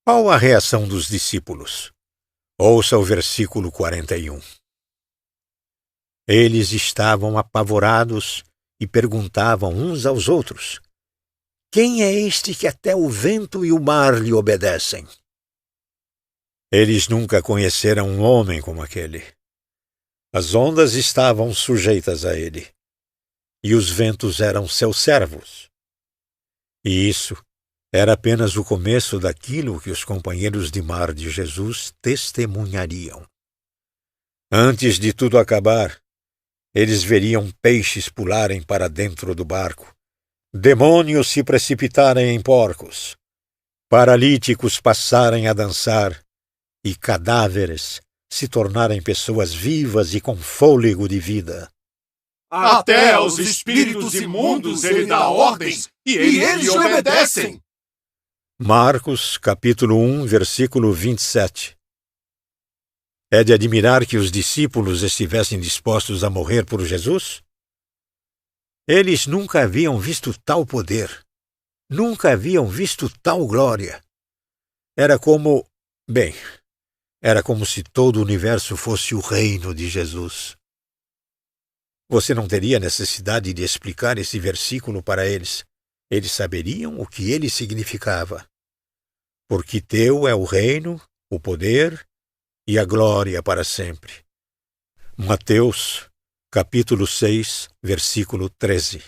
Qual a reação dos discípulos? Ouça o versículo 41. Eles estavam apavorados e perguntavam uns aos outros: Quem é este que até o vento e o mar lhe obedecem? Eles nunca conheceram um homem como aquele. As ondas estavam sujeitas a ele, e os ventos eram seus servos. E isso era apenas o começo daquilo que os companheiros de mar de Jesus testemunhariam. Antes de tudo acabar, eles veriam peixes pularem para dentro do barco, demônios se precipitarem em porcos, paralíticos passarem a dançar e cadáveres se tornarem pessoas vivas e com fôlego de vida. Até aos espíritos imundos ele dá ordens e eles lhe obedecem. Marcos, capítulo 1, versículo 27. É de admirar que os discípulos estivessem dispostos a morrer por Jesus? Eles nunca haviam visto tal poder, nunca haviam visto tal glória. Era como se todo o universo fosse o reino de Jesus. Você não teria necessidade de explicar esse versículo para eles. Eles saberiam o que ele significava. Porque teu é o reino, o poder e a glória para sempre. Mateus, capítulo 6, versículo 13.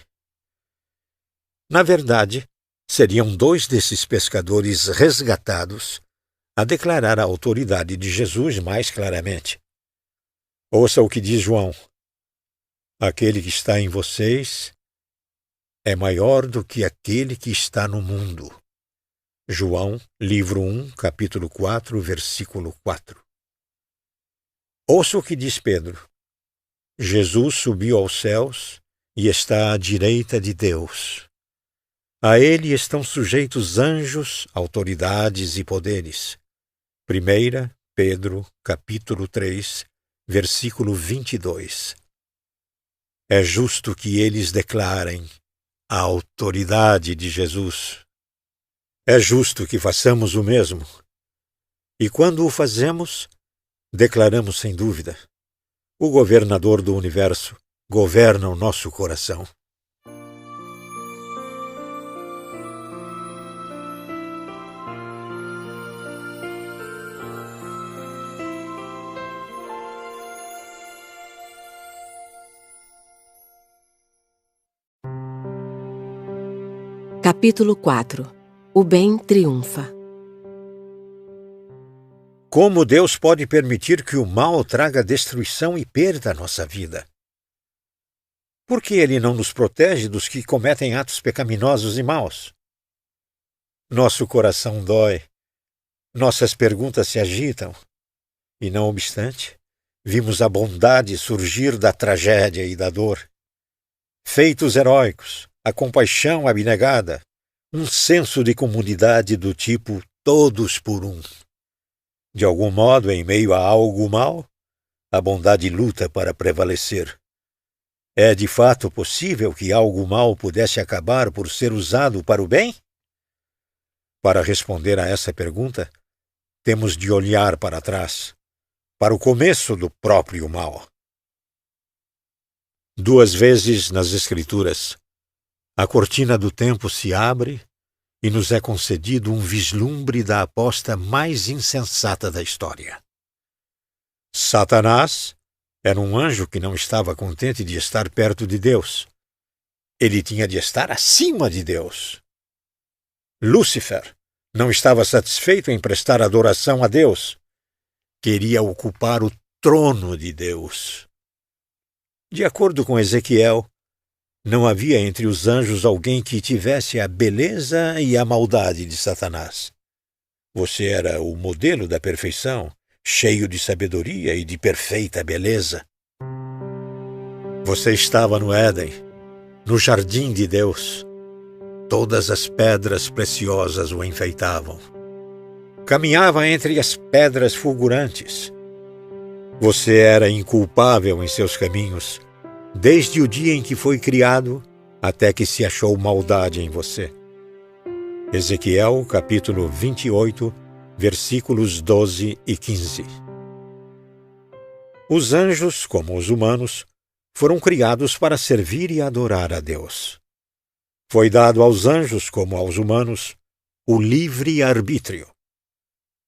Na verdade, seriam 2 desses pescadores resgatados a declarar a autoridade de Jesus mais claramente. Ouça o que diz João. Aquele que está em vocês é maior do que aquele que está no mundo. João, livro 1, capítulo 4, versículo 4. Ouça o que diz Pedro. Jesus subiu aos céus e está à direita de Deus. A ele estão sujeitos anjos, autoridades e poderes. 1 Pedro, capítulo 3, versículo 22. É justo que eles declarem a autoridade de Jesus. É justo que façamos o mesmo. E quando o fazemos, declaramos sem dúvida: o governador do universo governa o nosso coração. Capítulo 4. O bem triunfa. Como Deus pode permitir que o mal traga destruição e perda à nossa vida? Por que Ele não nos protege dos que cometem atos pecaminosos e maus? Nosso coração dói, nossas perguntas se agitam, e não obstante, vimos a bondade surgir da tragédia e da dor. Feitos heróicos, a compaixão abnegada, um senso de comunidade do tipo todos por um. De algum modo, em meio a algo mal, a bondade luta para prevalecer. É de fato possível que algo mal pudesse acabar por ser usado para o bem? Para responder a essa pergunta, temos de olhar para trás, para o começo do próprio mal. 2 vezes nas Escrituras, a cortina do tempo se abre e nos é concedido um vislumbre da aposta mais insensata da história. Satanás era um anjo que não estava contente de estar perto de Deus. Ele tinha de estar acima de Deus. Lúcifer não estava satisfeito em prestar adoração a Deus. Queria ocupar o trono de Deus. De acordo com Ezequiel, não havia entre os anjos alguém que tivesse a beleza e a maldade de Satanás. Você era o modelo da perfeição, cheio de sabedoria e de perfeita beleza. Você estava no Éden, no jardim de Deus. Todas as pedras preciosas o enfeitavam. Caminhava entre as pedras fulgurantes. Você era inculpável em seus caminhos, desde o dia em que foi criado até que se achou maldade em você. Ezequiel, capítulo 28, versículos 12 e 15. Os anjos, como os humanos, foram criados para servir e adorar a Deus. Foi dado aos anjos, como aos humanos, o livre arbítrio.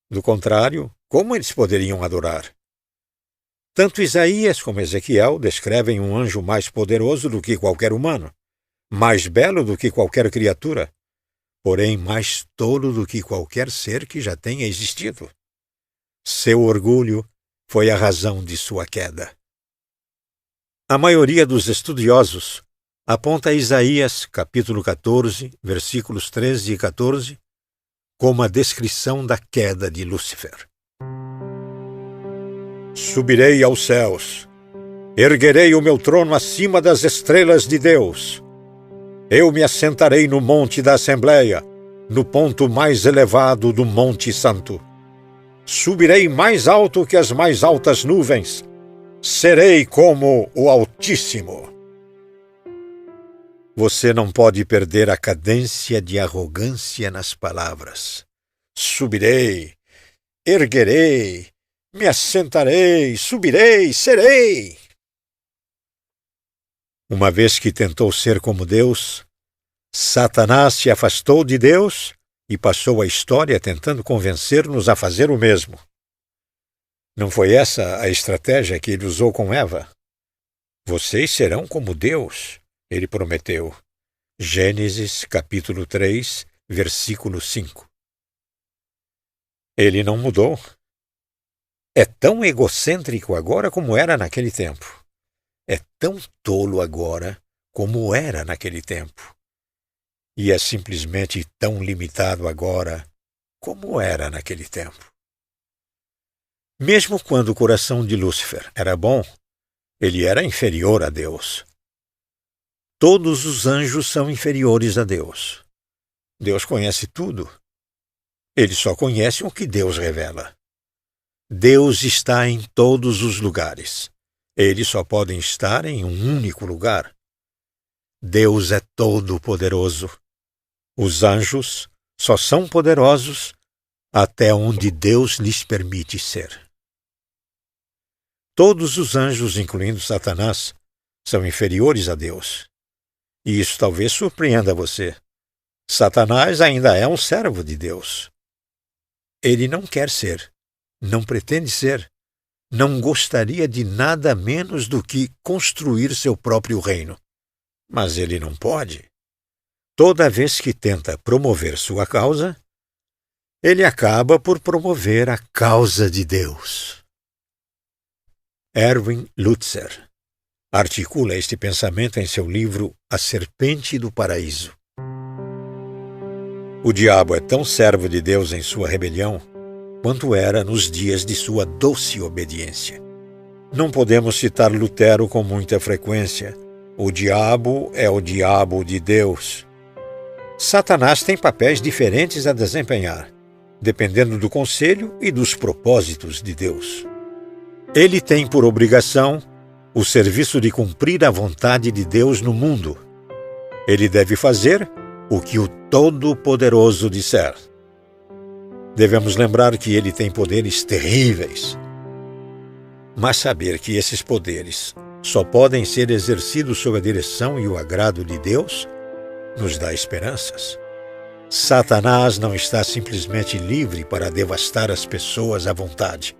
Do contrário, como eles poderiam adorar? Tanto Isaías como Ezequiel descrevem um anjo mais poderoso do que qualquer humano, mais belo do que qualquer criatura, porém mais tolo do que qualquer ser que já tenha existido. Seu orgulho foi a razão de sua queda. A maioria dos estudiosos aponta Isaías, capítulo 14, versículos 13 e 14, como a descrição da queda de Lúcifer. Subirei aos céus, erguerei o meu trono acima das estrelas de Deus. Eu me assentarei no monte da Assembleia, no ponto mais elevado do Monte Santo. Subirei mais alto que as mais altas nuvens. Serei como o Altíssimo. Você não pode perder a cadência de arrogância nas palavras. Subirei, erguerei, me assentarei, subirei, serei. Uma vez que tentou ser como Deus, Satanás se afastou de Deus e passou a história tentando convencer-nos a fazer o mesmo. Não foi essa a estratégia que ele usou com Eva? Vocês serão como Deus, ele prometeu. Gênesis, capítulo 3, versículo 5. Ele não mudou. É tão egocêntrico agora como era naquele tempo. É tão tolo agora como era naquele tempo. E é simplesmente tão limitado agora como era naquele tempo. Mesmo quando o coração de Lúcifer era bom, ele era inferior a Deus. Todos os anjos são inferiores a Deus. Deus conhece tudo. Ele só conhece o que Deus revela. Deus está em todos os lugares. Eles só podem estar em um único lugar. Deus é todo-poderoso. Os anjos só são poderosos até onde Deus lhes permite ser. Todos os anjos, incluindo Satanás, são inferiores a Deus. E isso talvez surpreenda você. Satanás ainda é um servo de Deus. Ele não quer ser, não pretende ser, não gostaria de nada menos do que construir seu próprio reino. Mas ele não pode. Toda vez que tenta promover sua causa, ele acaba por promover a causa de Deus. Erwin Lutzer articula este pensamento em seu livro A Serpente do Paraíso. O diabo é tão servo de Deus em sua rebelião quanto era nos dias de sua doce obediência. Não podemos citar Lutero com muita frequência. O diabo é o diabo de Deus. Satanás tem papéis diferentes a desempenhar, dependendo do conselho e dos propósitos de Deus. Ele tem por obrigação o serviço de cumprir a vontade de Deus no mundo. Ele deve fazer o que o Todo-Poderoso disser. Devemos lembrar que ele tem poderes terríveis, mas saber que esses poderes só podem ser exercidos sob a direção e o agrado de Deus nos dá esperanças. Satanás não está simplesmente livre para devastar as pessoas à vontade.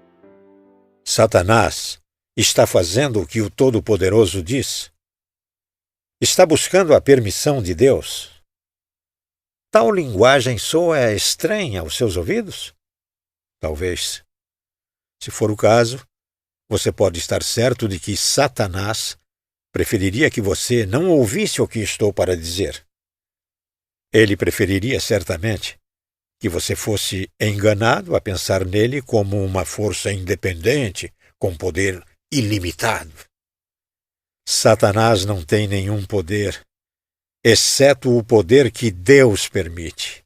Satanás está fazendo o que o Todo-Poderoso diz. Está buscando a permissão de Deus. Tal linguagem soa estranha aos seus ouvidos? Talvez. Se for o caso, você pode estar certo de que Satanás preferiria que você não ouvisse o que estou para dizer. Ele preferiria, certamente, que você fosse enganado a pensar nele como uma força independente, com poder ilimitado. Satanás não tem nenhum poder, exceto o poder que Deus permite.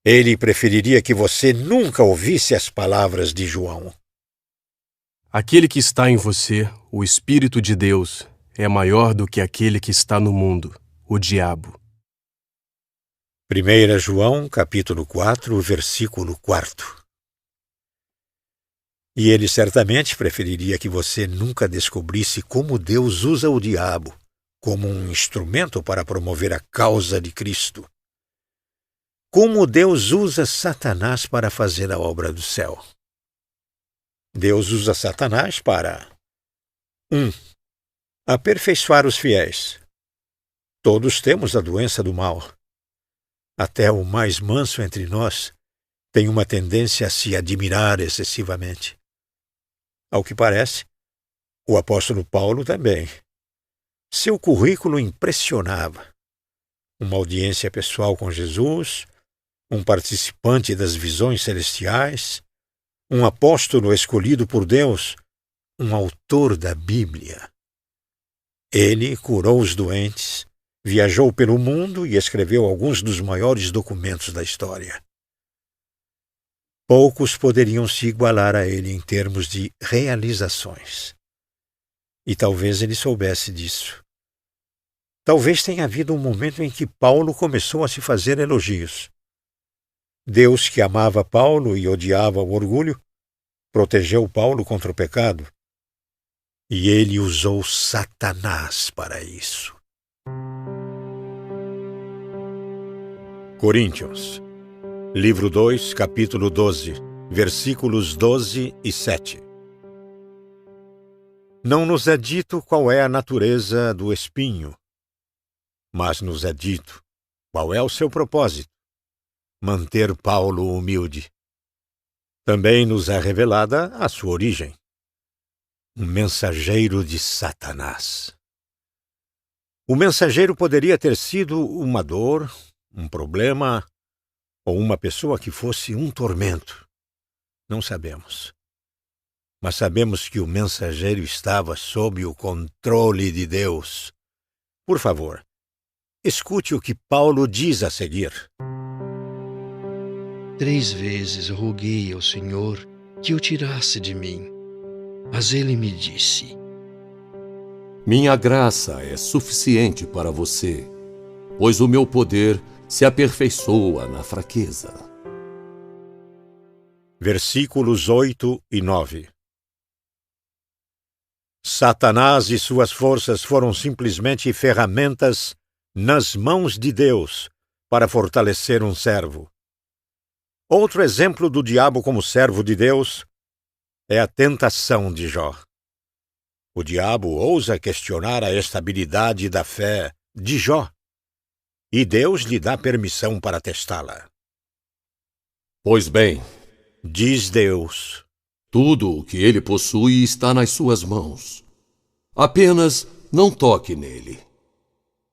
Ele preferiria que você nunca ouvisse as palavras de João. Aquele que está em você, o Espírito de Deus, é maior do que aquele que está no mundo, o diabo. 1 João, capítulo 4, versículo 4. E ele certamente preferiria que você nunca descobrisse como Deus usa o diabo como um instrumento para promover a causa de Cristo. Como Deus usa Satanás para fazer a obra do céu. Deus usa Satanás para 1. Aperfeiçoar os fiéis. Todos temos a doença do mal. Até o mais manso entre nós tem uma tendência a se admirar excessivamente. Ao que parece, o apóstolo Paulo também. Seu currículo impressionava. Uma audiência pessoal com Jesus, um participante das visões celestiais, um apóstolo escolhido por Deus, um autor da Bíblia. Ele curou os doentes, viajou pelo mundo e escreveu alguns dos maiores documentos da história. Poucos poderiam se igualar a ele em termos de realizações. E talvez ele soubesse disso. Talvez tenha havido um momento em que Paulo começou a se fazer elogios. Deus, que amava Paulo e odiava o orgulho, protegeu Paulo contra o pecado. E ele usou Satanás para isso. Coríntios, livro 2, capítulo 12, versículos 12 e 7. Não nos é dito qual é a natureza do espinho, mas nos é dito qual é o seu propósito: manter Paulo humilde. Também nos é revelada a sua origem: um mensageiro de Satanás. O mensageiro poderia ter sido uma dor, um problema ou uma pessoa que fosse um tormento. Não sabemos. Mas sabemos que o mensageiro estava sob o controle de Deus. Por favor, escute o que Paulo diz a seguir. 3 vezes roguei ao Senhor que o tirasse de mim, mas ele me disse: Minha graça é suficiente para você, pois o meu poder se aperfeiçoa na fraqueza. Versículos 8 e 9. Satanás e suas forças foram simplesmente ferramentas nas mãos de Deus para fortalecer um servo. Outro exemplo do diabo como servo de Deus é a tentação de Jó. O diabo ousa questionar a estabilidade da fé de Jó, e Deus lhe dá permissão para testá-la. Pois bem, diz Deus, tudo o que ele possui está nas suas mãos. Apenas não toque nele.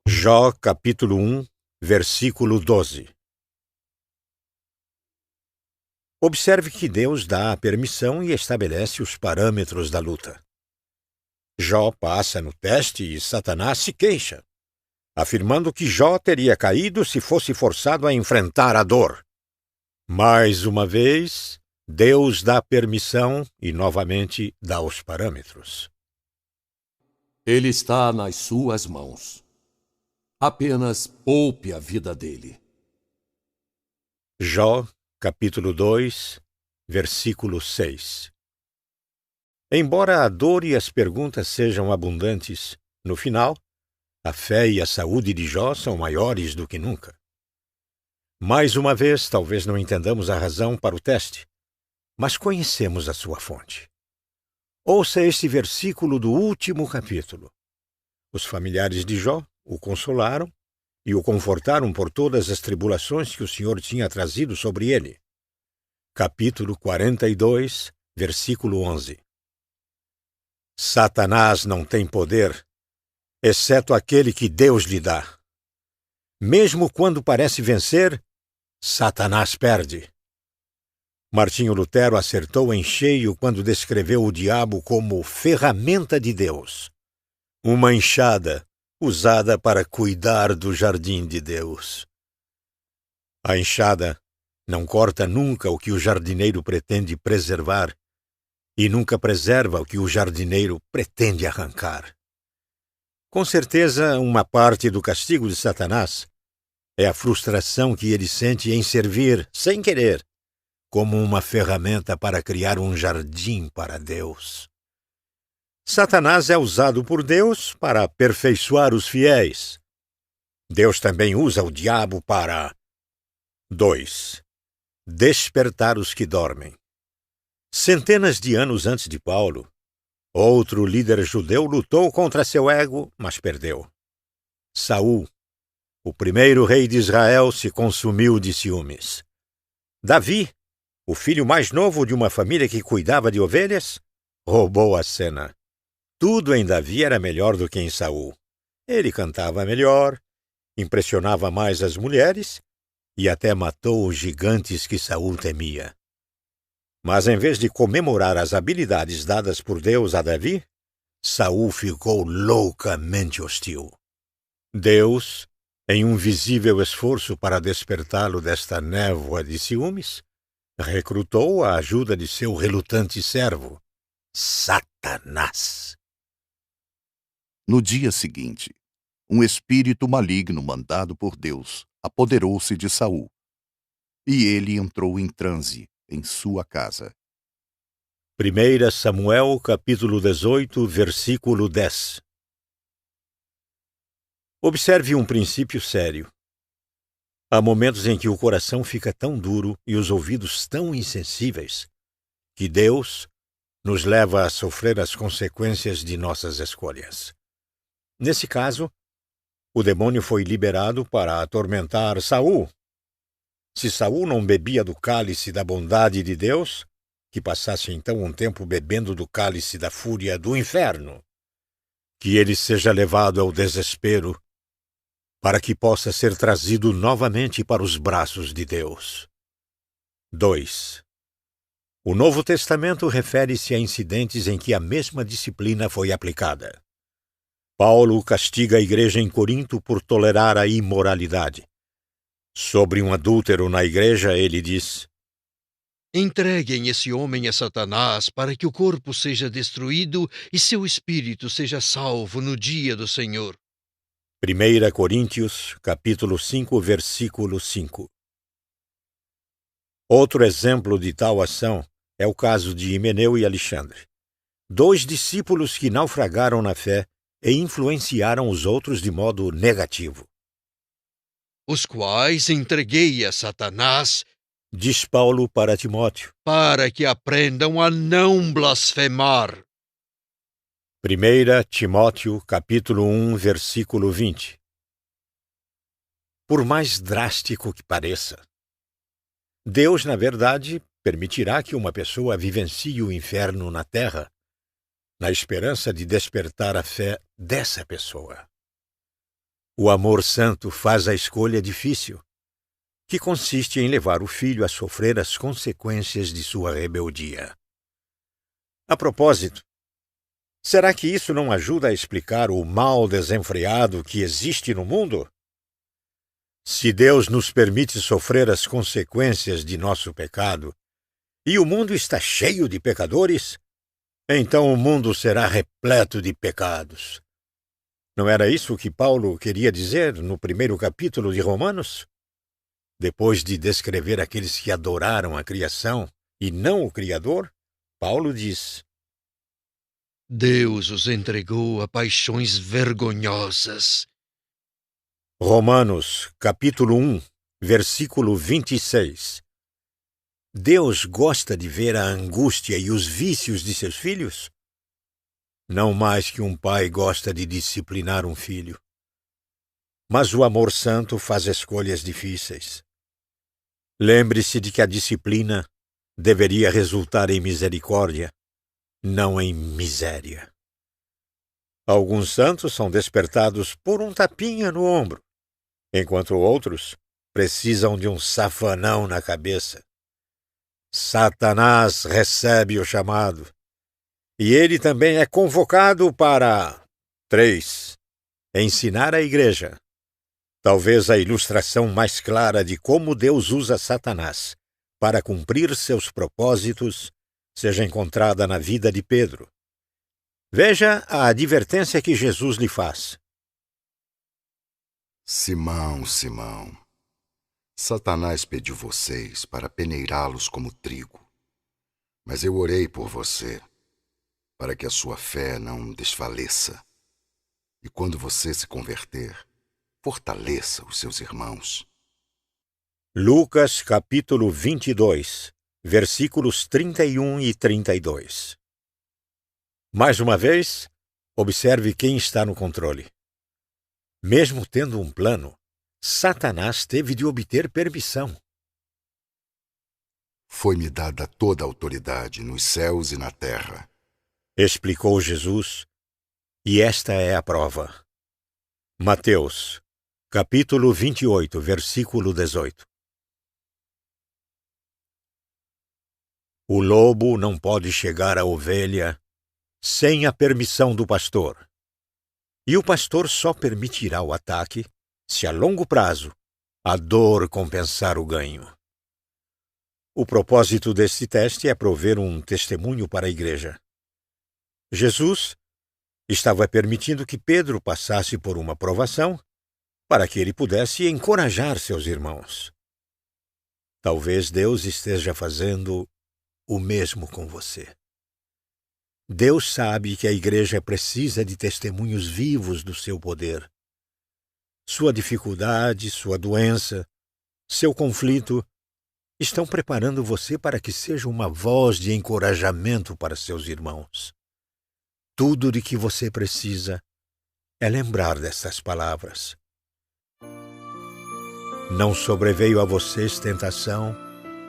Jó, capítulo 1, versículo 12. Observe que Deus dá a permissão e estabelece os parâmetros da luta. Jó passa no teste e Satanás se queixa, afirmando que Jó teria caído se fosse forçado a enfrentar a dor. Mais uma vez, Deus dá permissão e novamente dá os parâmetros. Ele está nas suas mãos. Apenas poupe a vida dele. Jó, capítulo 2, versículo 6. Embora a dor e as perguntas sejam abundantes, no final, a fé e a saúde de Jó são maiores do que nunca. Mais uma vez, talvez não entendamos a razão para o teste, mas conhecemos a sua fonte. Ouça este versículo do último capítulo. Os familiares de Jó o consolaram e o confortaram por todas as tribulações que o Senhor tinha trazido sobre ele. Capítulo 42, versículo 11. Satanás não tem poder, exceto aquele que Deus lhe dá. Mesmo quando parece vencer, Satanás perde. Martinho Lutero acertou em cheio quando descreveu o diabo como ferramenta de Deus, uma enxada usada para cuidar do jardim de Deus. A enxada não corta nunca o que o jardineiro pretende preservar e nunca preserva o que o jardineiro pretende arrancar. Com certeza, uma parte do castigo de Satanás é a frustração que ele sente em servir, sem querer, como uma ferramenta para criar um jardim para Deus. Satanás é usado por Deus para aperfeiçoar os fiéis. Deus também usa o diabo para 2. Despertar os que dormem. Centenas de anos antes de Paulo, outro líder judeu lutou contra seu ego, mas perdeu. Saul, o primeiro rei de Israel, se consumiu de ciúmes. Davi, o filho mais novo de uma família que cuidava de ovelhas, roubou a cena. Tudo em Davi era melhor do que em Saul. Ele cantava melhor, impressionava mais as mulheres e até matou os gigantes que Saul temia. Mas em vez de comemorar as habilidades dadas por Deus a Davi, Saul ficou loucamente hostil. Deus, em um visível esforço para despertá-lo desta névoa de ciúmes, recrutou a ajuda de seu relutante servo, Satanás. No dia seguinte, um espírito maligno mandado por Deus apoderou-se de Saul, e ele entrou em transe em sua casa. 1 Samuel, capítulo 18, versículo 10. Observe um princípio sério. Há momentos em que o coração fica tão duro e os ouvidos tão insensíveis que Deus nos leva a sofrer as consequências de nossas escolhas. Nesse caso, o demônio foi liberado para atormentar Saul. Se Saul não bebia do cálice da bondade de Deus, que passasse então um tempo bebendo do cálice da fúria do inferno. Que ele seja levado ao desespero, para que possa ser trazido novamente para os braços de Deus. 2. O Novo Testamento refere-se a incidentes em que a mesma disciplina foi aplicada. Paulo castiga a igreja em Corinto por tolerar a imoralidade. Sobre um adúltero na igreja, ele diz: Entreguem esse homem a Satanás para que o corpo seja destruído e seu espírito seja salvo no dia do Senhor. 1 Coríntios, capítulo 5, versículo 5. Outro exemplo de tal ação é o caso de Himeneu e Alexandre, 2 discípulos que naufragaram na fé e influenciaram os outros de modo negativo. Os quais entreguei a Satanás, diz Paulo para Timóteo, para que aprendam a não blasfemar. 1 Timóteo, capítulo 1, versículo 20. Por mais drástico que pareça, Deus, na verdade, permitirá que uma pessoa vivencie o inferno na terra, na esperança de despertar a fé dessa pessoa. O amor santo faz a escolha difícil, que consiste em levar o filho a sofrer as consequências de sua rebeldia. A propósito, será que isso não ajuda a explicar o mal desenfreado que existe no mundo? Se Deus nos permite sofrer as consequências de nosso pecado, e o mundo está cheio de pecadores, então o mundo será repleto de pecados. Não era isso que Paulo queria dizer no primeiro capítulo de Romanos? Depois de descrever aqueles que adoraram a criação e não o Criador, Paulo diz: Deus os entregou a paixões vergonhosas. Romanos, capítulo 1, versículo 26. Deus gosta de ver a angústia e os vícios de seus filhos? Não mais que um pai gosta de disciplinar um filho. Mas o amor santo faz escolhas difíceis. Lembre-se de que a disciplina deveria resultar em misericórdia, não em miséria. Alguns santos são despertados por um tapinha no ombro, enquanto outros precisam de um safanão na cabeça. Satanás recebe o chamado, e ele também é convocado para 3. Ensinar a igreja. Talvez a ilustração mais clara de como Deus usa Satanás para cumprir seus propósitos seja encontrada na vida de Pedro. Veja a advertência que Jesus lhe faz. Simão, Simão, Satanás pediu vocês para peneirá-los como trigo. Mas eu orei por você, para que a sua fé não desfaleça. E quando você se converter, fortaleça os seus irmãos. Lucas, capítulo 22, versículos 31 e 32. Mais uma vez, observe quem está no controle. Mesmo tendo um plano, Satanás teve de obter permissão. Foi-me dada toda a autoridade nos céus e na terra, explicou Jesus, e esta é a prova. Mateus, capítulo 28, versículo 18. O lobo não pode chegar à ovelha sem a permissão do pastor. E o pastor só permitirá o ataque se a longo prazo a dor compensar o ganho. O propósito deste teste é prover um testemunho para a igreja. Jesus estava permitindo que Pedro passasse por uma provação para que ele pudesse encorajar seus irmãos. Talvez Deus esteja fazendo o mesmo com você. Deus sabe que a igreja precisa de testemunhos vivos do seu poder. Sua dificuldade, sua doença, seu conflito estão preparando você para que seja uma voz de encorajamento para seus irmãos. Tudo de que você precisa é lembrar destas palavras. Não sobreveio a vocês tentação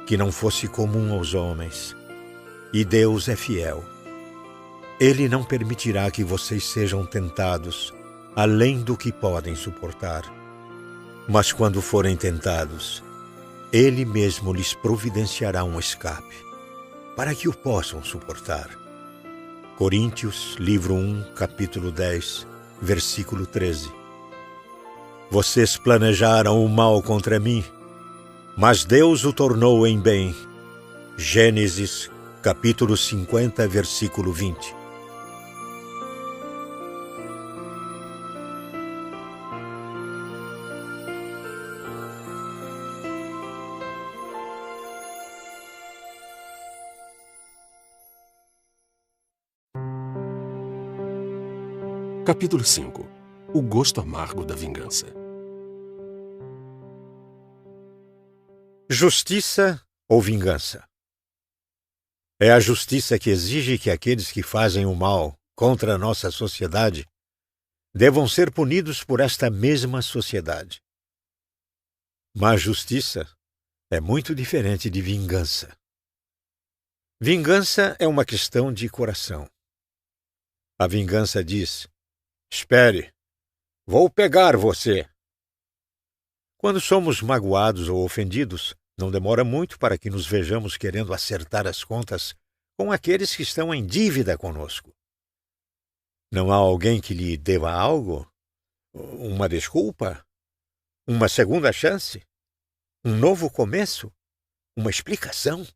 que não fosse comum aos homens, e Deus é fiel. Ele não permitirá que vocês sejam tentados além do que podem suportar. Mas quando forem tentados, Ele mesmo lhes providenciará um escape, para que o possam suportar. Coríntios, livro 1, capítulo 10, versículo 13. Vocês planejaram o mal contra mim, mas Deus o tornou em bem. Gênesis, capítulo 50, versículo 20. Capítulo 5. O gosto amargo da vingança. Justiça ou vingança? É a justiça que exige que aqueles que fazem o mal contra a nossa sociedade devam ser punidos por esta mesma sociedade. Mas justiça é muito diferente de vingança. Vingança é uma questão de coração. A vingança diz: espere, vou pegar você. Quando somos magoados ou ofendidos, não demora muito para que nos vejamos querendo acertar as contas com aqueles que estão em dívida conosco. Não há alguém que lhe deva algo? Uma desculpa? Uma segunda chance? Um novo começo? Uma explicação?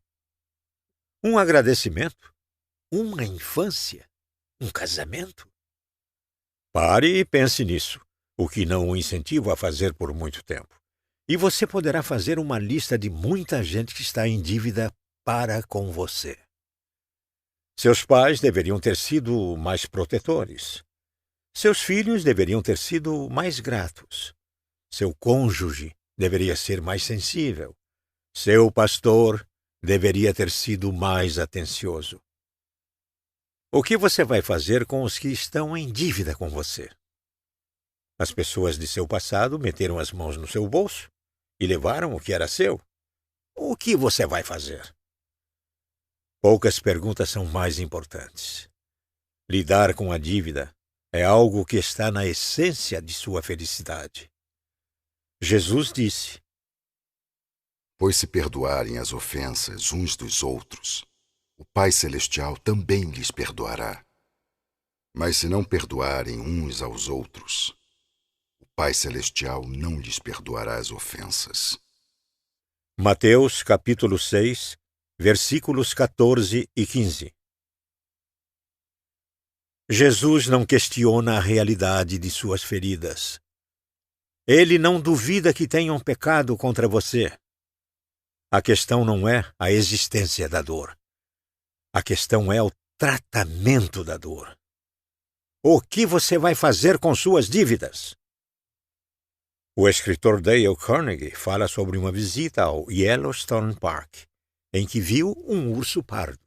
Um agradecimento? Uma infância? Um casamento? Pare e pense nisso, o que não o incentivo a fazer por muito tempo. E você poderá fazer uma lista de muita gente que está em dívida para com você. Seus pais deveriam ter sido mais protetores. Seus filhos deveriam ter sido mais gratos. Seu cônjuge deveria ser mais sensível. Seu pastor deveria ter sido mais atencioso. O que você vai fazer com os que estão em dívida com você? As pessoas de seu passado meteram as mãos no seu bolso e levaram o que era seu. O que você vai fazer? Poucas perguntas são mais importantes. Lidar com a dívida é algo que está na essência de sua felicidade. Jesus disse: Pois se perdoarem as ofensas uns dos outros, o Pai Celestial também lhes perdoará. Mas se não perdoarem uns aos outros, o Pai Celestial não lhes perdoará as ofensas. Mateus, capítulo 6, versículos 14 e 15. Jesus não questiona a realidade de suas feridas. Ele não duvida que tenham pecado contra você. A questão não é a existência da dor. A questão é o tratamento da dor. O que você vai fazer com suas dívidas? O escritor Dale Carnegie fala sobre uma visita ao Yellowstone Park, em que viu um urso pardo.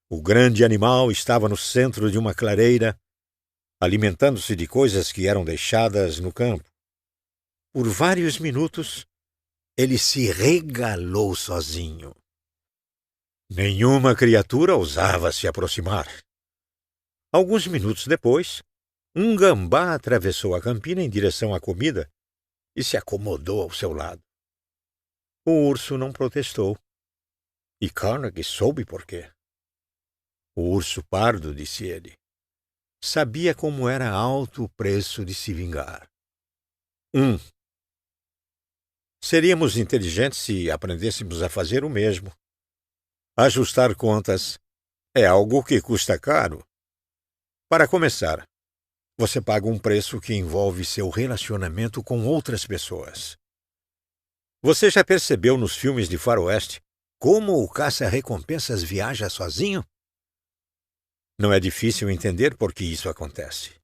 O grande animal estava no centro de uma clareira, alimentando-se de coisas que eram deixadas no campo. Por vários minutos, ele se regalou sozinho. Nenhuma criatura ousava se aproximar. Alguns minutos depois, um gambá atravessou a campina em direção à comida e se acomodou ao seu lado. O urso não protestou. E Carnegie soube por quê. O urso pardo, disse ele, sabia como era alto o preço de se vingar. 1. Seríamos inteligentes se aprendêssemos a fazer o mesmo. Ajustar contas é algo que custa caro. Para começar, você paga um preço que envolve seu relacionamento com outras pessoas. Você já percebeu nos filmes de faroeste como o caça-recompensas viaja sozinho? Não é difícil entender por que isso acontece.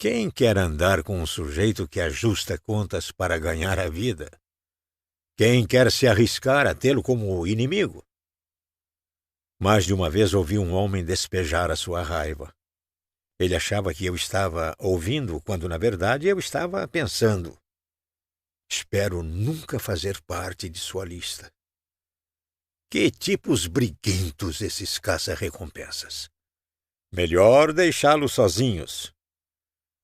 Quem quer andar com um sujeito que ajusta contas para ganhar a vida? Quem quer se arriscar a tê-lo como inimigo? Mais de uma vez ouvi um homem despejar a sua raiva. Ele achava que eu estava ouvindo, quando na verdade eu estava pensando. Espero nunca fazer parte de sua lista. Que tipos briguentos esses caça-recompensas. Melhor deixá-los sozinhos.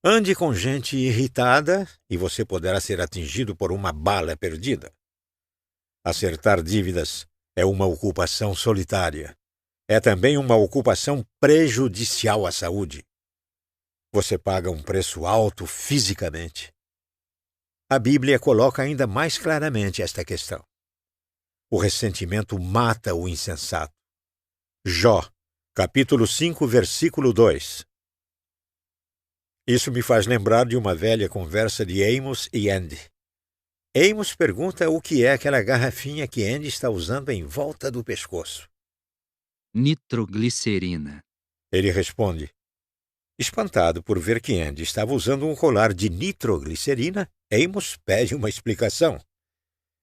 Ande com gente irritada e você poderá ser atingido por uma bala perdida. Acertar dívidas é uma ocupação solitária. É também uma ocupação prejudicial à saúde. Você paga um preço alto fisicamente. A Bíblia coloca ainda mais claramente esta questão. O ressentimento mata o insensato. Jó, capítulo 5, versículo 2. Isso me faz lembrar de uma velha conversa de Amos e Andy. Amos pergunta o que é aquela garrafinha que Andy está usando em volta do pescoço. Nitroglicerina. Ele responde. Espantado por ver que Andy estava usando um colar de nitroglicerina, Amos pede uma explicação.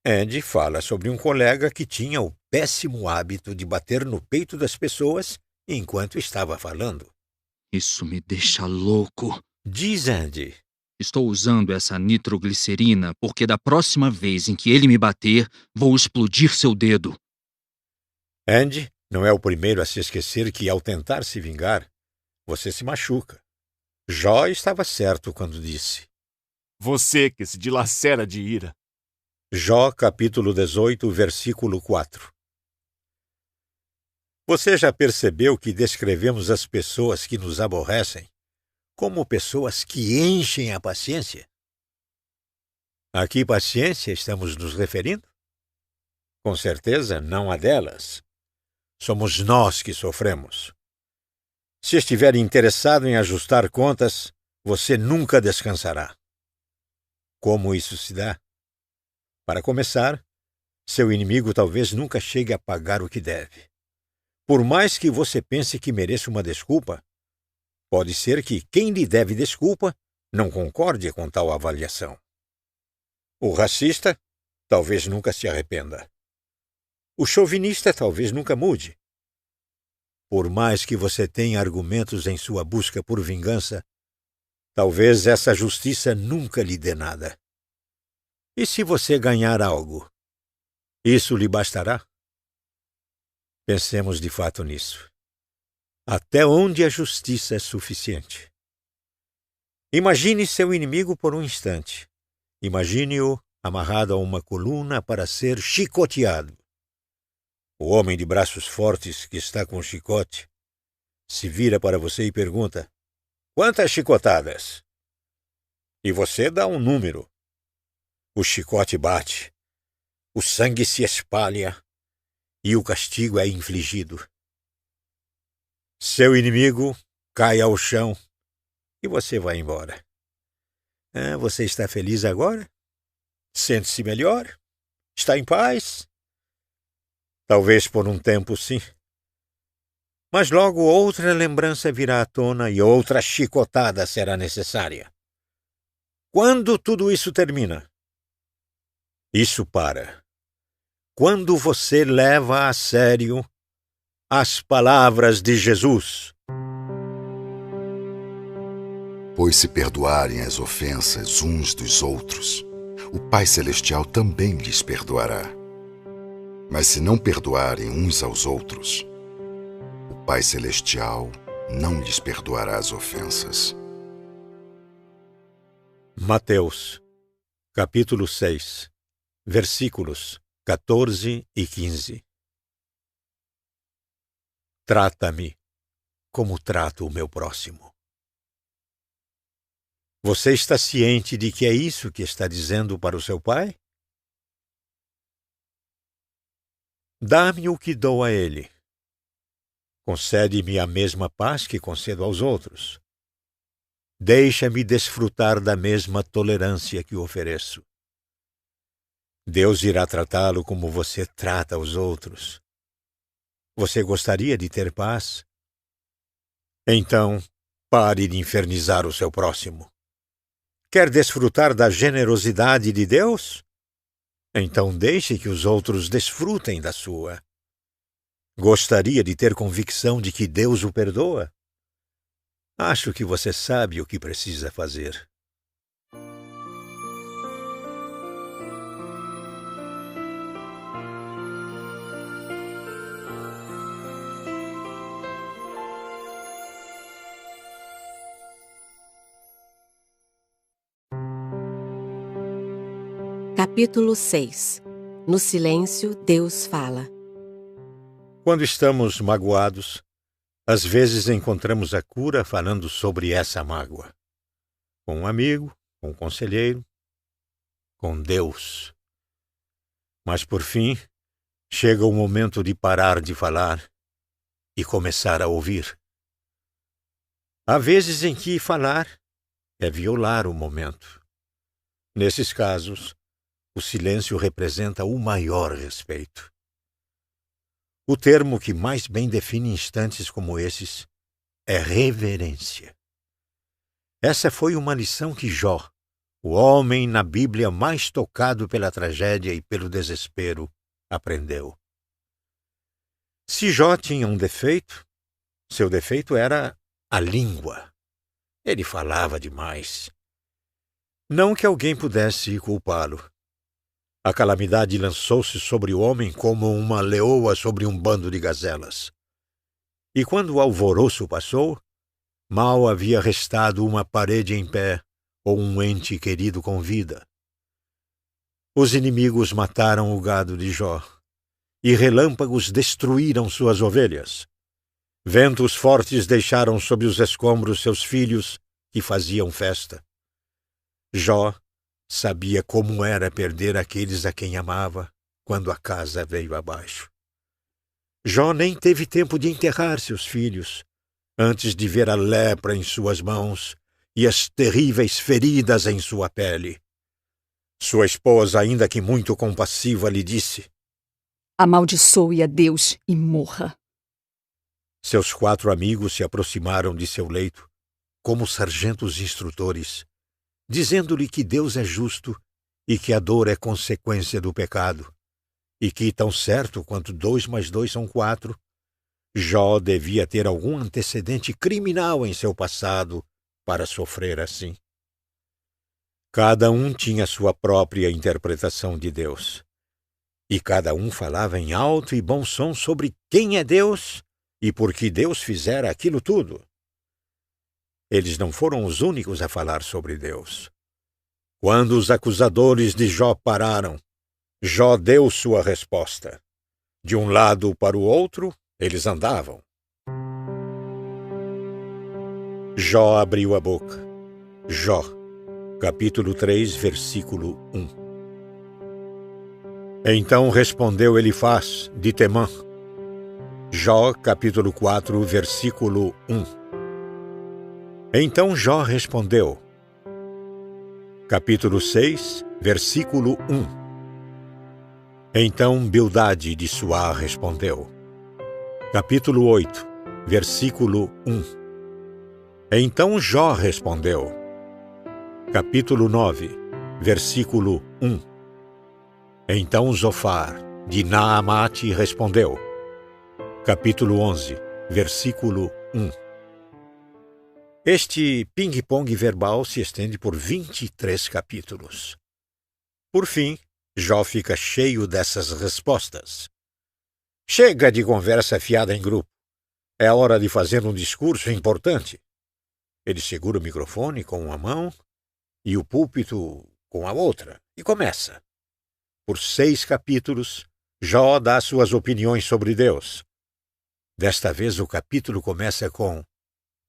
Andy fala sobre um colega que tinha o péssimo hábito de bater no peito das pessoas enquanto estava falando. Isso me deixa louco. Diz Andy. Estou usando essa nitroglicerina porque da próxima vez em que ele me bater, vou explodir seu dedo. Andy não é o primeiro a se esquecer que, ao tentar se vingar, você se machuca. Jó estava certo quando disse. Você que se dilacera de ira. Jó, capítulo 18, versículo 4. Você já percebeu que descrevemos as pessoas que nos aborrecem como pessoas que enchem a paciência? A que paciência estamos nos referindo? Com certeza, não a delas. Somos nós que sofremos. Se estiver interessado em ajustar contas, você nunca descansará. Como isso se dá? Para começar, seu inimigo talvez nunca chegue a pagar o que deve. Por mais que você pense que mereça uma desculpa, pode ser que quem lhe deve desculpa não concorde com tal avaliação. O racista talvez nunca se arrependa. O chauvinista talvez nunca mude. Por mais que você tenha argumentos em sua busca por vingança, talvez essa justiça nunca lhe dê nada. E se você ganhar algo, isso lhe bastará? Pensemos de fato nisso. Até onde a justiça é suficiente? Imagine seu inimigo por um instante. Imagine-o amarrado a uma coluna para ser chicoteado. O homem de braços fortes que está com o chicote se vira para você e pergunta: quantas chicotadas? E você dá um número. O chicote bate, o sangue se espalha e o castigo é infligido. Seu inimigo cai ao chão e você vai embora. Você está feliz agora? Sente-se melhor? Está em paz? Talvez por um tempo, sim. Mas logo outra lembrança virá à tona e outra chicotada será necessária. Quando tudo isso termina? Isso para. Quando você leva a sério as palavras de Jesus. Pois se perdoarem as ofensas uns dos outros, o Pai Celestial também lhes perdoará. Mas se não perdoarem uns aos outros, o Pai Celestial não lhes perdoará as ofensas. Mateus, capítulo 6, versículos 14 e 15. Trata-me como trato o meu próximo. Você está ciente de que é isso que está dizendo para o seu pai? Dá-me o que dou a ele. Concede-me a mesma paz que concedo aos outros. Deixa-me desfrutar da mesma tolerância que ofereço. Deus irá tratá-lo como você trata os outros. Você gostaria de ter paz? Então, pare de infernizar o seu próximo. Quer desfrutar da generosidade de Deus? Então deixe que os outros desfrutem da sua. Gostaria de ter convicção de que Deus o perdoa? Acho que você sabe o que precisa fazer. Capítulo 6. No silêncio, Deus fala. Quando estamos magoados, às vezes encontramos a cura falando sobre essa mágoa. Com um amigo, com um conselheiro, com Deus. Mas, por fim, chega o momento de parar de falar e começar a ouvir. Há vezes em que falar é violar o momento. Nesses casos, o silêncio representa o maior respeito. O termo que mais bem define instantes como esses é reverência. Essa foi uma lição que Jó, o homem na Bíblia mais tocado pela tragédia e pelo desespero, aprendeu. Se Jó tinha um defeito, seu defeito era a língua. Ele falava demais. Não que alguém pudesse culpá-lo. A calamidade lançou-se sobre o homem como uma leoa sobre um bando de gazelas. E quando o alvoroço passou, mal havia restado uma parede em pé ou um ente querido com vida. Os inimigos mataram o gado de Jó, e relâmpagos destruíram suas ovelhas. Ventos fortes deixaram sob os escombros seus filhos, que faziam festa. Jó sabia como era perder aqueles a quem amava quando a casa veio abaixo. Jó nem teve tempo de enterrar seus filhos, antes de ver a lepra em suas mãos e as terríveis feridas em sua pele. Sua esposa, ainda que muito compassiva, lhe disse: amaldiçoe a Deus e morra. Seus 4 amigos se aproximaram de seu leito, como sargentos instrutores, dizendo-lhe que Deus é justo e que a dor é consequência do pecado, e que, tão certo quanto 2 mais 2 são 4, Jó devia ter algum antecedente criminal em seu passado para sofrer assim. Cada um tinha sua própria interpretação de Deus, e cada um falava em alto e bom som sobre quem é Deus e por que Deus fizera aquilo tudo. Eles não foram os únicos a falar sobre Deus. Quando os acusadores de Jó pararam, Jó deu sua resposta. De um lado para o outro, eles andavam. Jó abriu a boca. Jó, capítulo 3, versículo 1. Então respondeu Elifaz, de Temã. Jó, capítulo 4, versículo 1. Então Jó respondeu. Capítulo 6, versículo 1. Então Bildade de Suá respondeu. Capítulo 8, versículo 1. Então Jó respondeu. Capítulo 9, versículo 1. Então Zofar, de Naamate, respondeu. Capítulo 11, versículo 1. Este ping-pong verbal se estende por 23 capítulos. Por fim, Jó fica cheio dessas respostas. Chega de conversa fiada em grupo. É hora de fazer um discurso importante. Ele segura o microfone com uma mão e o púlpito com a outra e começa. Por 6 capítulos, Jó dá suas opiniões sobre Deus. Desta vez o capítulo começa com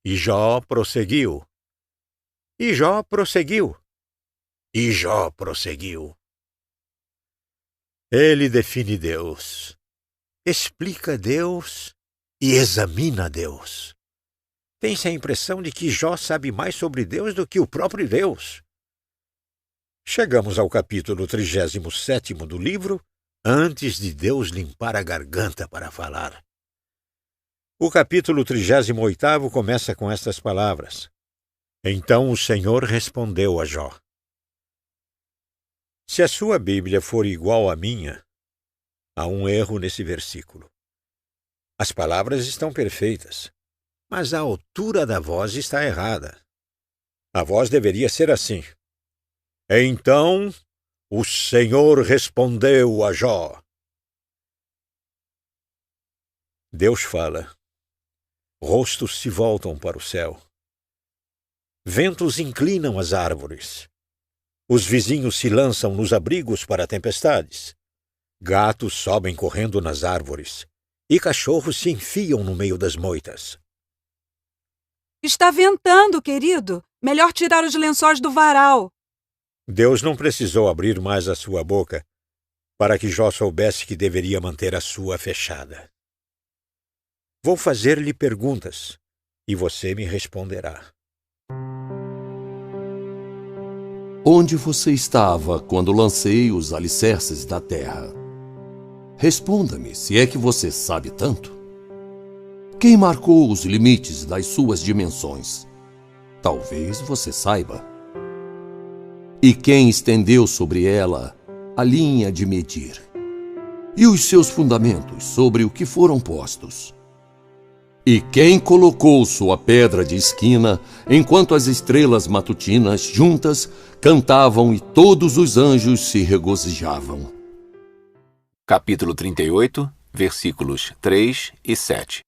E Jó prosseguiu. E Jó prosseguiu. E Jó prosseguiu. Ele define Deus, explica Deus e examina Deus. Tem-se a impressão de que Jó sabe mais sobre Deus do que o próprio Deus. Chegamos ao capítulo 37º do livro, antes de Deus limpar a garganta para falar. O capítulo 38º começa com estas palavras. Então o Senhor respondeu a Jó. Se a sua Bíblia for igual à minha, há um erro nesse versículo. As palavras estão perfeitas, mas a altura da voz está errada. A voz deveria ser assim. Então o Senhor respondeu a Jó. Deus fala. Rostos se voltam para o céu. Ventos inclinam as árvores. Os vizinhos se lançam nos abrigos para tempestades. Gatos sobem correndo nas árvores. E cachorros se enfiam no meio das moitas. Está ventando, querido. Melhor tirar os lençóis do varal. Deus não precisou abrir mais a sua boca para que Jó soubesse que deveria manter a sua fechada. Vou fazer-lhe perguntas e você me responderá. Onde você estava quando lancei os alicerces da terra? Responda-me, se é que você sabe tanto. Quem marcou os limites das suas dimensões? Talvez você saiba. E quem estendeu sobre ela a linha de medir? E os seus fundamentos sobre o que foram postos? E quem colocou sua pedra de esquina enquanto as estrelas matutinas juntas cantavam e todos os anjos se regozijavam? Capítulo 38, versículos 3 e 7.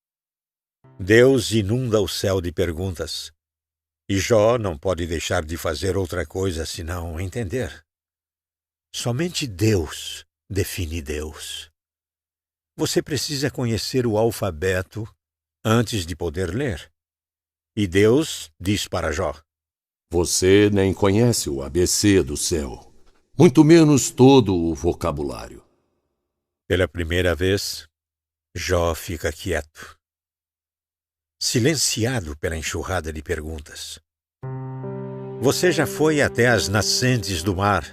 Deus inunda o céu de perguntas, e Jó não pode deixar de fazer outra coisa senão entender. Somente Deus define Deus. Você precisa conhecer o alfabeto antes de poder ler. E Deus diz para Jó: Você nem conhece o ABC do céu, muito menos todo o vocabulário. Pela primeira vez, Jó fica quieto, silenciado pela enxurrada de perguntas. Você já foi até as nascentes do mar?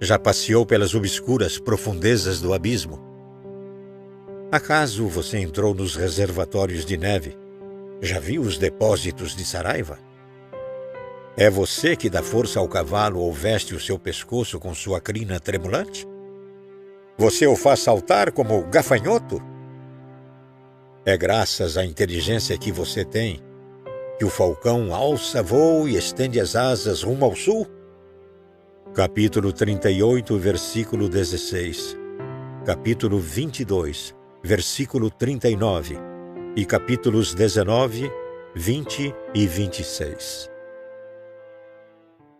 Já passeou pelas obscuras profundezas do abismo? Acaso você entrou nos reservatórios de neve? Já viu os depósitos de Saraiva? É você que dá força ao cavalo ou veste o seu pescoço com sua crina tremulante? Você o faz saltar como gafanhoto? É graças à inteligência que você tem que o falcão alça voo e estende as asas rumo ao sul? Capítulo 38, versículo 16. Capítulo 22, versículo 39. E capítulos 19, 20 e 26.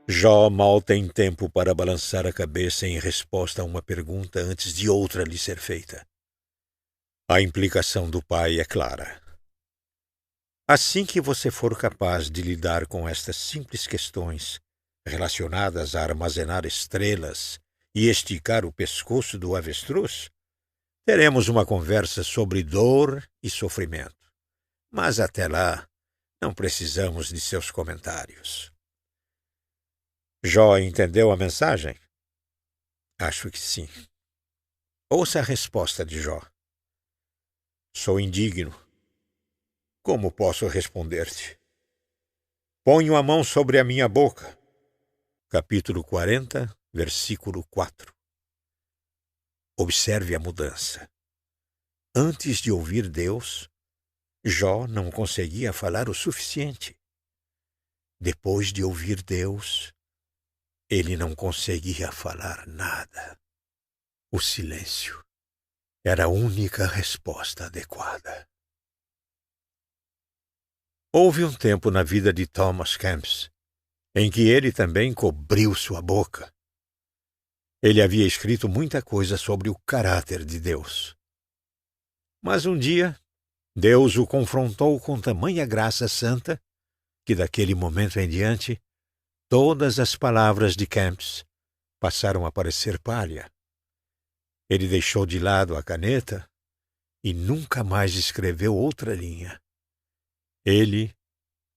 Jó mal tem tempo para balançar a cabeça em resposta a uma pergunta antes de outra lhe ser feita. A implicação do pai é clara. Assim que você for capaz de lidar com estas simples questões relacionadas a armazenar estrelas e esticar o pescoço do avestruz, teremos uma conversa sobre dor e sofrimento. Mas até lá, não precisamos de seus comentários. Jó entendeu a mensagem? Acho que sim. Ouça a resposta de Jó. Sou indigno. Como posso responder-te? Ponho a mão sobre a minha boca. Capítulo 40, versículo 4. Observe a mudança. Antes de ouvir Deus, Jó não conseguia falar o suficiente. Depois de ouvir Deus, ele não conseguia falar nada. O silêncio era a única resposta adequada. Houve um tempo na vida de Thomas Camps em que ele também cobriu sua boca. Ele havia escrito muita coisa sobre o caráter de Deus. Mas um dia, Deus o confrontou com tamanha graça santa que daquele momento em diante, todas as palavras de Camps passaram a parecer palha. Ele deixou de lado a caneta e nunca mais escreveu outra linha. Ele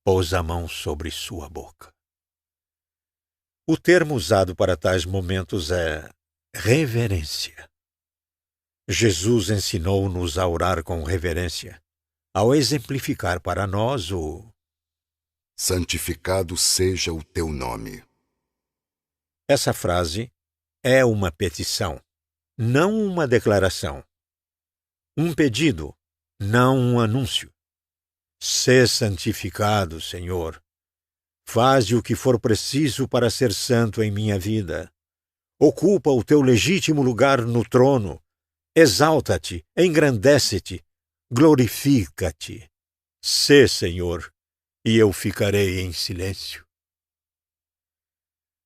pôs a mão sobre sua boca. O termo usado para tais momentos é reverência. Jesus ensinou-nos a orar com reverência, ao exemplificar para nós o santificado seja o teu nome. Essa frase é uma petição, não uma declaração. Um pedido, não um anúncio. Sê santificado, Senhor. Faze o que for preciso para ser santo em minha vida. Ocupa o teu legítimo lugar no trono. Exalta-te, engrandece-te, glorifica-te. Sê, Senhor, e eu ficarei em silêncio.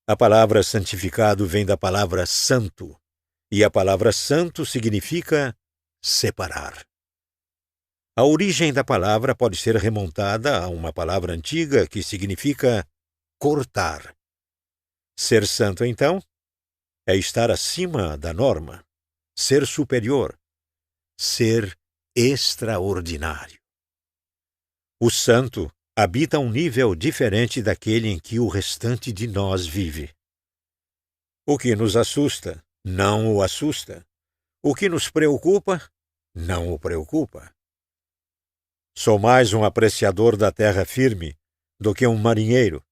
A palavra santificado vem da palavra santo, e a palavra santo significa separar. A origem da palavra pode ser remontada a uma palavra antiga que significa cortar. Ser santo, então, é estar acima da norma, ser superior, ser extraordinário. O santo habita um nível diferente daquele em que o restante de nós vive. O que nos assusta não o assusta. O que nos preocupa não o preocupa. Sou mais um apreciador da terra firme do que um marinheiro,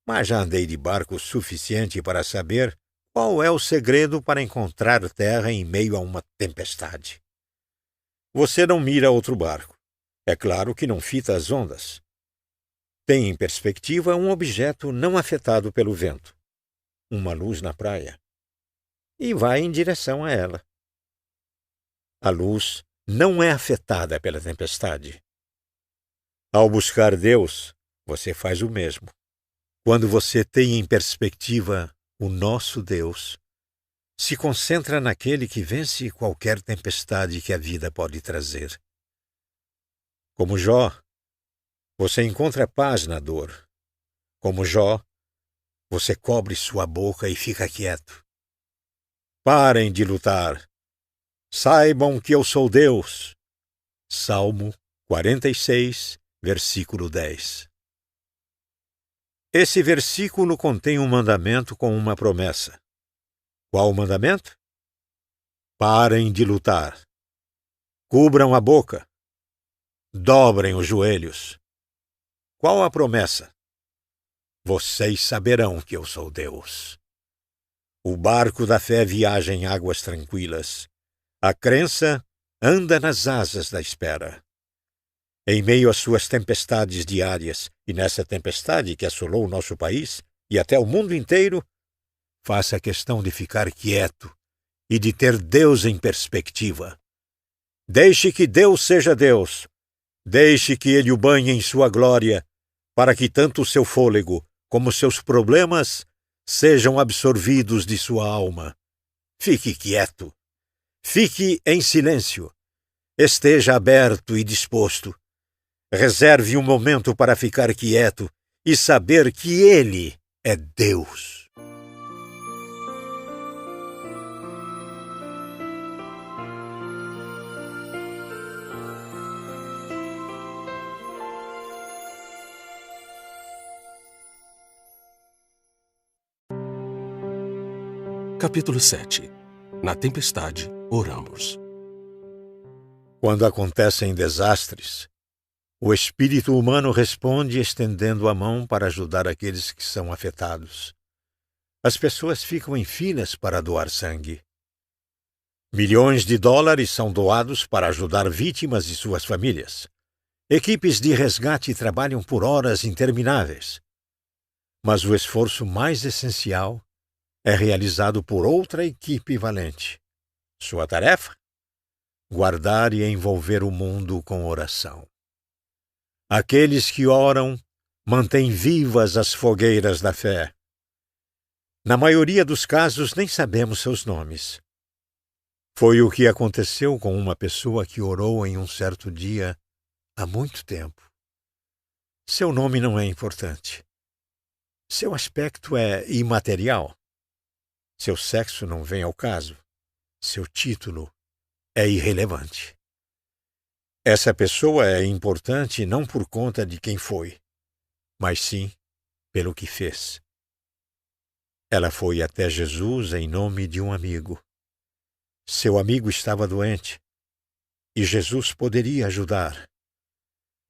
mas já andei de barco suficiente para saber qual é o segredo para encontrar terra em meio a uma tempestade. Você não mira outro barco. É claro que não fita as ondas. Tem em perspectiva um objeto não afetado pelo vento, uma luz na praia, e vai em direção a ela. A luz não é afetada pela tempestade. Ao buscar Deus, você faz o mesmo. Quando você tem em perspectiva o nosso Deus, se concentra naquele que vence qualquer tempestade que a vida pode trazer. Como Jó, você encontra paz na dor. Como Jó, você cobre sua boca e fica quieto. Parem de lutar. Saibam que eu sou Deus. Salmo 46, versículo 10. Esse versículo contém um mandamento com uma promessa. Qual o mandamento? Parem de lutar. Cubram a boca. Dobrem os joelhos. Qual a promessa? Vocês saberão que eu sou Deus. O barco da fé viaja em águas tranquilas. A crença anda nas asas da espera. Em meio às suas tempestades diárias, e nessa tempestade que assolou o nosso país e até o mundo inteiro, faça questão de ficar quieto e de ter Deus em perspectiva. Deixe que Deus seja Deus. Deixe que Ele o banhe em sua glória, para que tanto o seu fôlego como seus problemas sejam absorvidos de sua alma. Fique quieto. Fique em silêncio. Esteja aberto e disposto. Reserve um momento para ficar quieto e saber que Ele é Deus. Capítulo 7. Na tempestade, oramos. Quando acontecem desastres, o espírito humano responde estendendo a mão para ajudar aqueles que são afetados. As pessoas ficam em filas para doar sangue. Milhões de dólares são doados para ajudar vítimas e suas famílias. Equipes de resgate trabalham por horas intermináveis. Mas o esforço mais essencial é realizado por outra equipe valente. Sua tarefa? Guardar e envolver o mundo com oração. Aqueles que oram mantêm vivas as fogueiras da fé. Na maioria dos casos, nem sabemos seus nomes. Foi o que aconteceu com uma pessoa que orou em um certo dia há muito tempo. Seu nome não é importante. Seu aspecto é imaterial. Seu sexo não vem ao caso. Seu título é irrelevante. Essa pessoa é importante não por conta de quem foi, mas sim pelo que fez. Ela foi até Jesus em nome de um amigo. Seu amigo estava doente e Jesus poderia ajudar.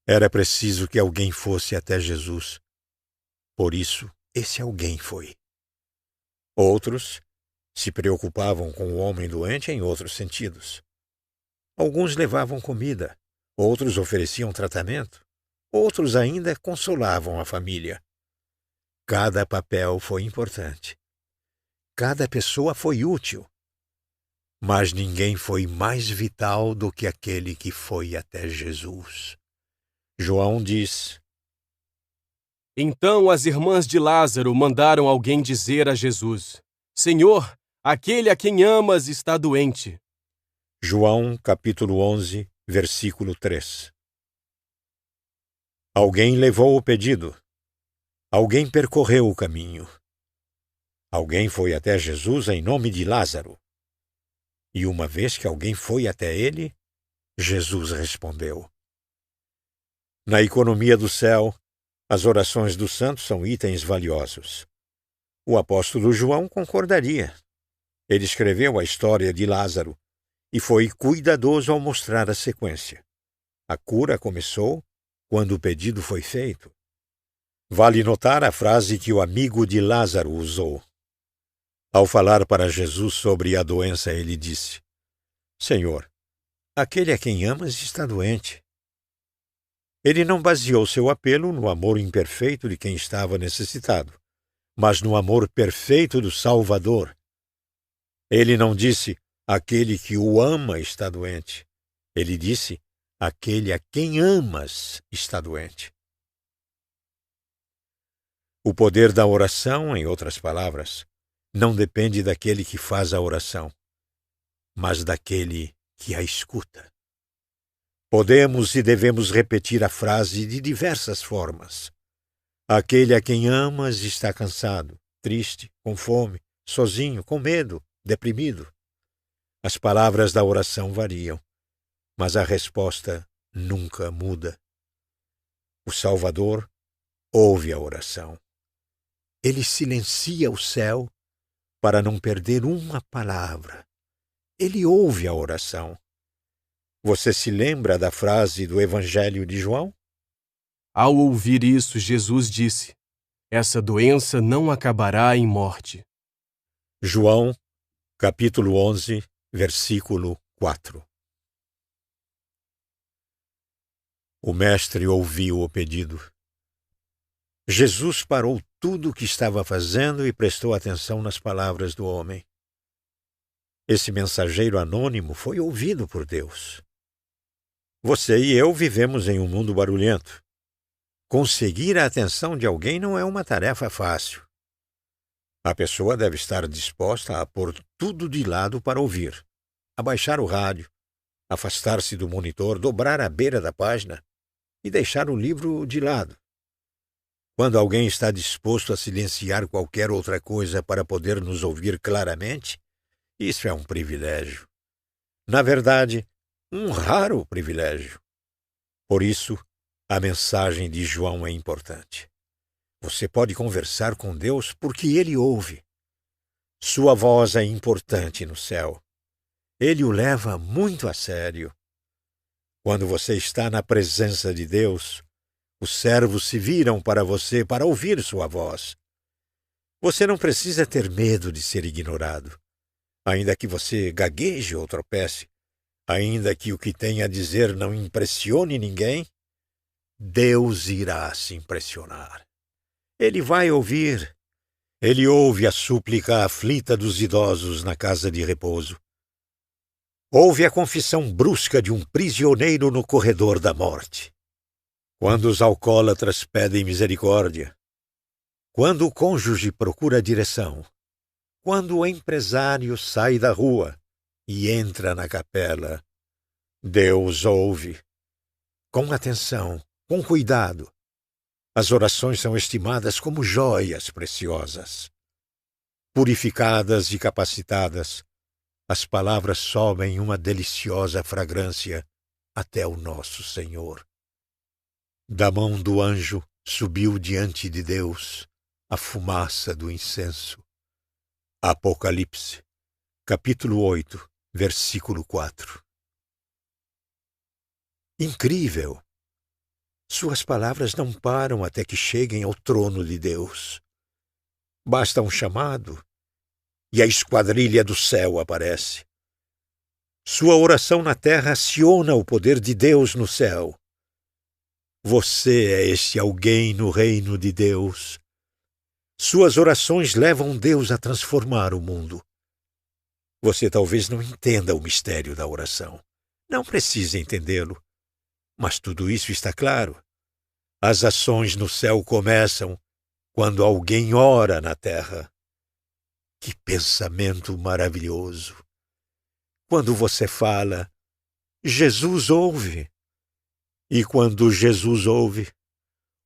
Era preciso que alguém fosse até Jesus. Por isso, esse alguém foi. Outros se preocupavam com o homem doente em outros sentidos. Alguns levavam comida, outros ofereciam tratamento, outros ainda consolavam a família. Cada papel foi importante. Cada pessoa foi útil. Mas ninguém foi mais vital do que aquele que foi até Jesus. João diz: Então as irmãs de Lázaro mandaram alguém dizer a Jesus: Senhor, aquele a quem amas está doente. João, capítulo 11, versículo 3. Alguém levou o pedido. Alguém percorreu o caminho. Alguém foi até Jesus em nome de Lázaro. E uma vez que alguém foi até ele, Jesus respondeu. Na economia do céu, as orações dos santos são itens valiosos. O apóstolo João concordaria. Ele escreveu a história de Lázaro e foi cuidadoso ao mostrar a sequência. A cura começou quando o pedido foi feito. Vale notar a frase que o amigo de Lázaro usou. Ao falar para Jesus sobre a doença, ele disse: Senhor, aquele a quem amas está doente. Ele não baseou seu apelo no amor imperfeito de quem estava necessitado, mas no amor perfeito do Salvador. Ele não disse: aquele que o ama está doente. Ele disse: aquele a quem amas está doente. O poder da oração, em outras palavras, não depende daquele que faz a oração, mas daquele que a escuta. Podemos e devemos repetir a frase de diversas formas. Aquele a quem amas está cansado, triste, com fome, sozinho, com medo, deprimido. As palavras da oração variam, mas a resposta nunca muda. O Salvador ouve a oração. Ele silencia o céu para não perder uma palavra. Ele ouve a oração. Você se lembra da frase do Evangelho de João? Ao ouvir isso, Jesus disse: Essa doença não acabará em morte. João, capítulo 11, versículo 4. O mestre ouviu o pedido. Jesus parou tudo o que estava fazendo e prestou atenção nas palavras do homem. Esse mensageiro anônimo foi ouvido por Deus. Você e eu vivemos em um mundo barulhento. Conseguir a atenção de alguém não é uma tarefa fácil. A pessoa deve estar disposta a pôr tudo de lado para ouvir, abaixar o rádio, afastar-se do monitor, dobrar a beira da página e deixar o livro de lado. Quando alguém está disposto a silenciar qualquer outra coisa para poder nos ouvir claramente, isso é um privilégio. Na verdade, um raro privilégio. Por isso, a mensagem de João é importante. Você pode conversar com Deus porque Ele ouve. Sua voz é importante no céu. Ele o leva muito a sério. Quando você está na presença de Deus, os servos se viram para você para ouvir sua voz. Você não precisa ter medo de ser ignorado. Ainda que você gagueje ou tropece, ainda que o que tem a dizer não impressione ninguém, Deus irá se impressionar. Ele vai ouvir. Ele ouve a súplica aflita dos idosos na casa de repouso. Ouve a confissão brusca de um prisioneiro no corredor da morte. Quando os alcoólatras pedem misericórdia, quando o cônjuge procura direção, quando o empresário sai da rua e entra na capela, Deus ouve. Com atenção, com cuidado. As orações são estimadas como joias preciosas. Purificadas e capacitadas, as palavras sobem uma deliciosa fragrância até o nosso Senhor. Da mão do anjo subiu diante de Deus a fumaça do incenso. Apocalipse, capítulo 8, versículo 4. Incrível! Suas palavras não param até que cheguem ao trono de Deus. Basta um chamado e a esquadrilha do céu aparece. Sua oração na terra aciona o poder de Deus no céu. Você é esse alguém no reino de Deus. Suas orações levam Deus a transformar o mundo. Você talvez não entenda o mistério da oração. Não precisa entendê-lo. Mas tudo isso está claro. As ações no céu começam quando alguém ora na terra. Que pensamento maravilhoso! Quando você fala, Jesus ouve. E quando Jesus ouve,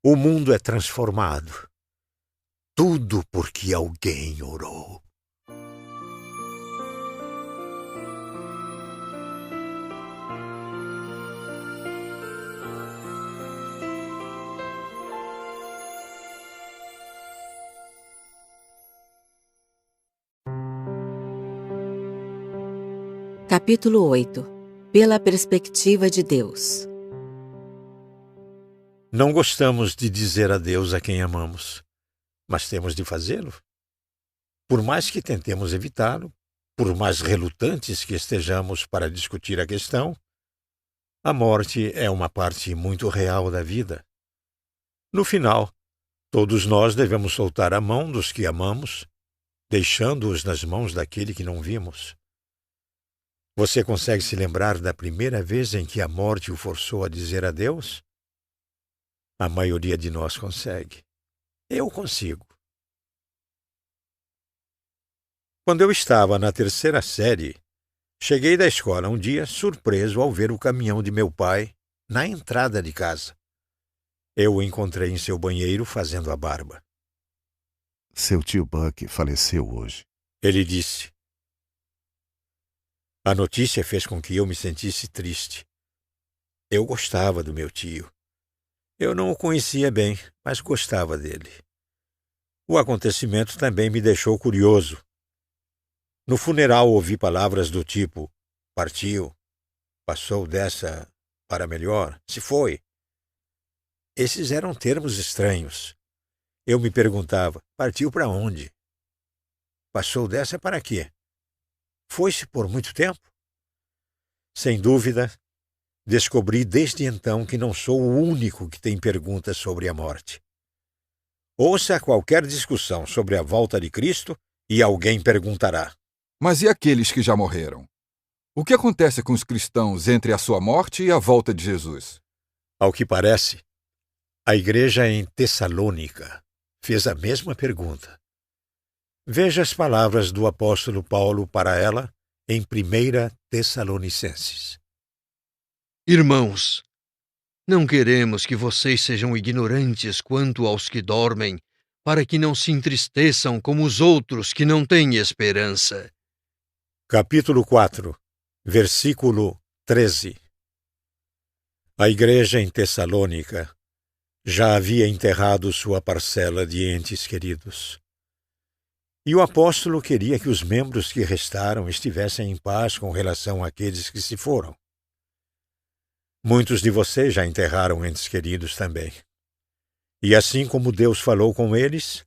o mundo é transformado. Tudo porque alguém orou. Capítulo 8. Pela perspectiva de Deus. Não gostamos de dizer adeus a quem amamos, mas temos de fazê-lo. Por mais que tentemos evitá-lo, por mais relutantes que estejamos para discutir a questão, a morte é uma parte muito real da vida. No final, todos nós devemos soltar a mão dos que amamos, deixando-os nas mãos daquele que não vimos. Você consegue se lembrar da primeira vez em que a morte o forçou a dizer adeus? A maioria de nós consegue. Eu consigo. Quando eu estava na 3ª série, cheguei da escola um dia surpreso ao ver o caminhão de meu pai na entrada de casa. Eu o encontrei em seu banheiro fazendo a barba. Seu tio Buck faleceu hoje. Ele disse. A notícia fez com que eu me sentisse triste. Eu gostava do meu tio. Eu não o conhecia bem, mas gostava dele. O acontecimento também me deixou curioso. No funeral ouvi palavras do tipo: partiu, passou dessa para melhor, se foi. Esses eram termos estranhos. Eu me perguntava: partiu para onde? Passou dessa para quê? Foi-se por muito tempo? Sem dúvida, descobri desde então que não sou o único que tem perguntas sobre a morte. Ouça qualquer discussão sobre a volta de Cristo e alguém perguntará: mas e aqueles que já morreram? O que acontece com os cristãos entre a sua morte e a volta de Jesus? Ao que parece, a igreja em Tessalônica fez a mesma pergunta. Veja as palavras do apóstolo Paulo para ela em 1 Tessalonicenses. Irmãos, não queremos que vocês sejam ignorantes quanto aos que dormem, para que não se entristeçam como os outros que não têm esperança. Capítulo 4, versículo 13. A igreja em Tessalônica já havia enterrado sua parcela de entes queridos. E o apóstolo queria que os membros que restaram estivessem em paz com relação àqueles que se foram. Muitos de vocês já enterraram entes queridos também. E assim como Deus falou com eles,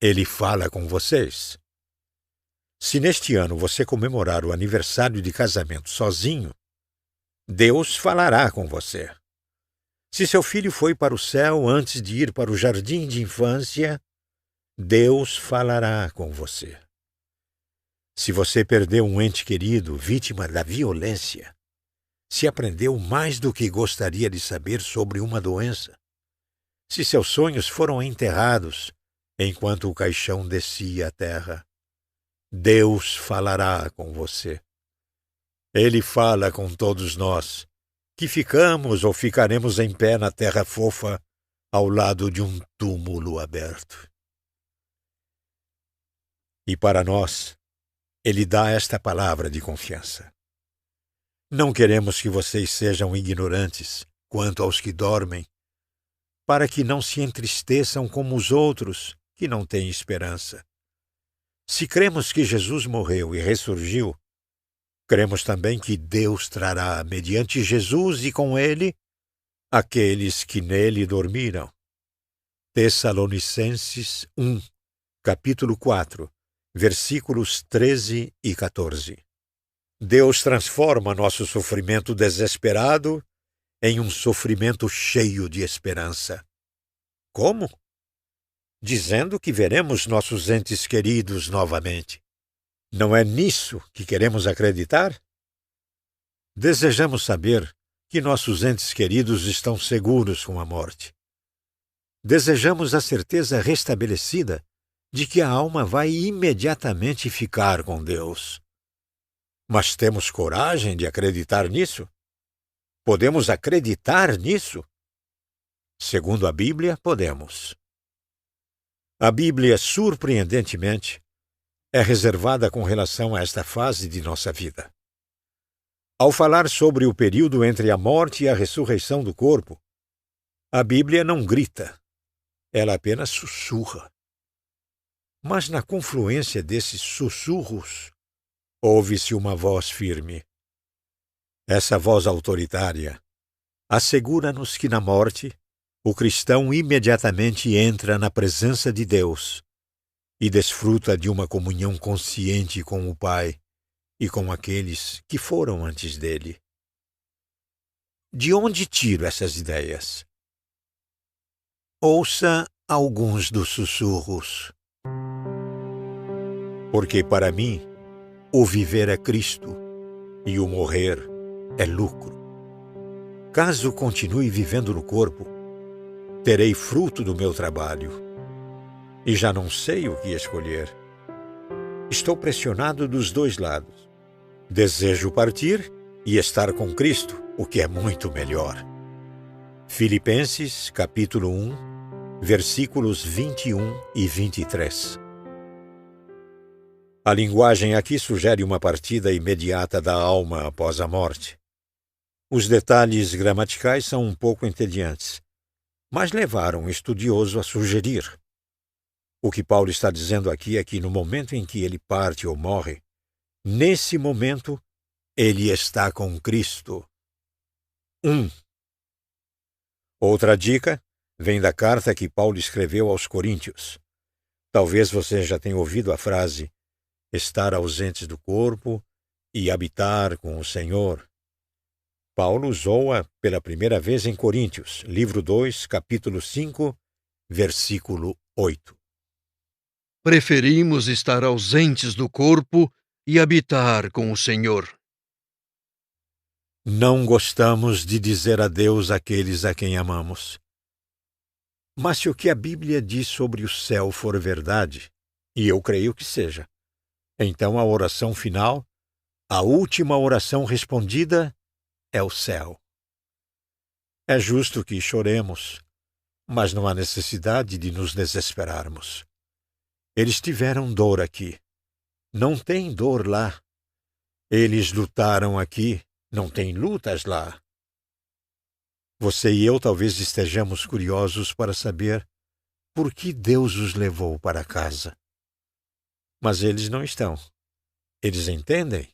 Ele fala com vocês. Se neste ano você comemorar o aniversário de casamento sozinho, Deus falará com você. Se seu filho foi para o céu antes de ir para o jardim de infância, Deus falará com você. Se você perdeu um ente querido vítima da violência, se aprendeu mais do que gostaria de saber sobre uma doença, se seus sonhos foram enterrados enquanto o caixão descia à terra, Deus falará com você. Ele fala com todos nós, que ficamos ou ficaremos em pé na terra fofa ao lado de um túmulo aberto. E para nós, Ele dá esta palavra de confiança. Não queremos que vocês sejam ignorantes quanto aos que dormem, para que não se entristeçam como os outros que não têm esperança. Se cremos que Jesus morreu e ressurgiu, cremos também que Deus trará, mediante Jesus e com Ele, aqueles que nele dormiram. Tessalonicenses 1, capítulo 4, versículos 13 e 14. Deus transforma nosso sofrimento desesperado em um sofrimento cheio de esperança. Como? Dizendo que veremos nossos entes queridos novamente. Não é nisso que queremos acreditar? Desejamos saber que nossos entes queridos estão seguros com a morte. Desejamos a certeza restabelecida de que a alma vai imediatamente ficar com Deus. Mas temos coragem de acreditar nisso? Podemos acreditar nisso? Segundo a Bíblia, podemos. A Bíblia, surpreendentemente, é reservada com relação a esta fase de nossa vida. Ao falar sobre o período entre a morte e a ressurreição do corpo, a Bíblia não grita, ela apenas sussurra. Mas na confluência desses sussurros, ouve-se uma voz firme. Essa voz autoritária assegura-nos que na morte, o cristão imediatamente entra na presença de Deus e desfruta de uma comunhão consciente com o Pai e com aqueles que foram antes dele. De onde tiro essas ideias? Ouça alguns dos sussurros. Porque para mim, o viver é Cristo e o morrer é lucro. Caso continue vivendo no corpo, terei fruto do meu trabalho e já não sei o que escolher. Estou pressionado dos dois lados. Desejo partir e estar com Cristo, o que é muito melhor. Filipenses, capítulo 1, versículos 21 e 23. A linguagem aqui sugere uma partida imediata da alma após a morte. Os detalhes gramaticais são um pouco entediantes, mas levaram o estudioso a sugerir. O que Paulo está dizendo aqui é que no momento em que ele parte ou morre, nesse momento, ele está com Cristo. 1. Outra dica vem da carta que Paulo escreveu aos Coríntios. Talvez você já tenha ouvido a frase estar ausentes do corpo e habitar com o Senhor. Paulo usou-a pela primeira vez em Coríntios, livro 2, capítulo 5, versículo 8. Preferimos estar ausentes do corpo e habitar com o Senhor. Não gostamos de dizer adeus àqueles a quem amamos. Mas se o que a Bíblia diz sobre o céu for verdade, e eu creio que seja, então a oração final, a última oração respondida, é o céu. É justo que choremos, mas não há necessidade de nos desesperarmos. Eles tiveram dor aqui. Não tem dor lá. Eles lutaram aqui. Não tem lutas lá. Você e eu talvez estejamos curiosos para saber por que Deus os levou para casa. Mas eles não estão. Eles entendem.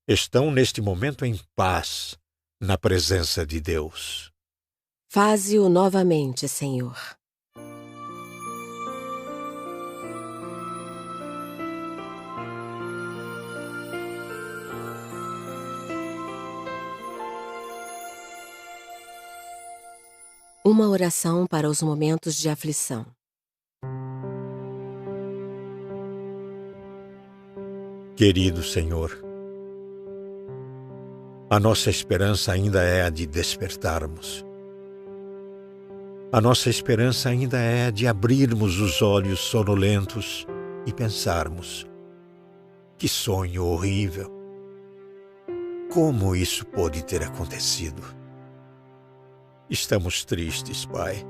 Estão neste momento em paz, na presença de Deus. Faze-o novamente, Senhor. Uma oração para os momentos de aflição. Querido Senhor, a nossa esperança ainda é a de despertarmos. A nossa esperança ainda é a de abrirmos os olhos sonolentos e pensarmos: que sonho horrível! Como isso pôde ter acontecido? Estamos tristes, Pai,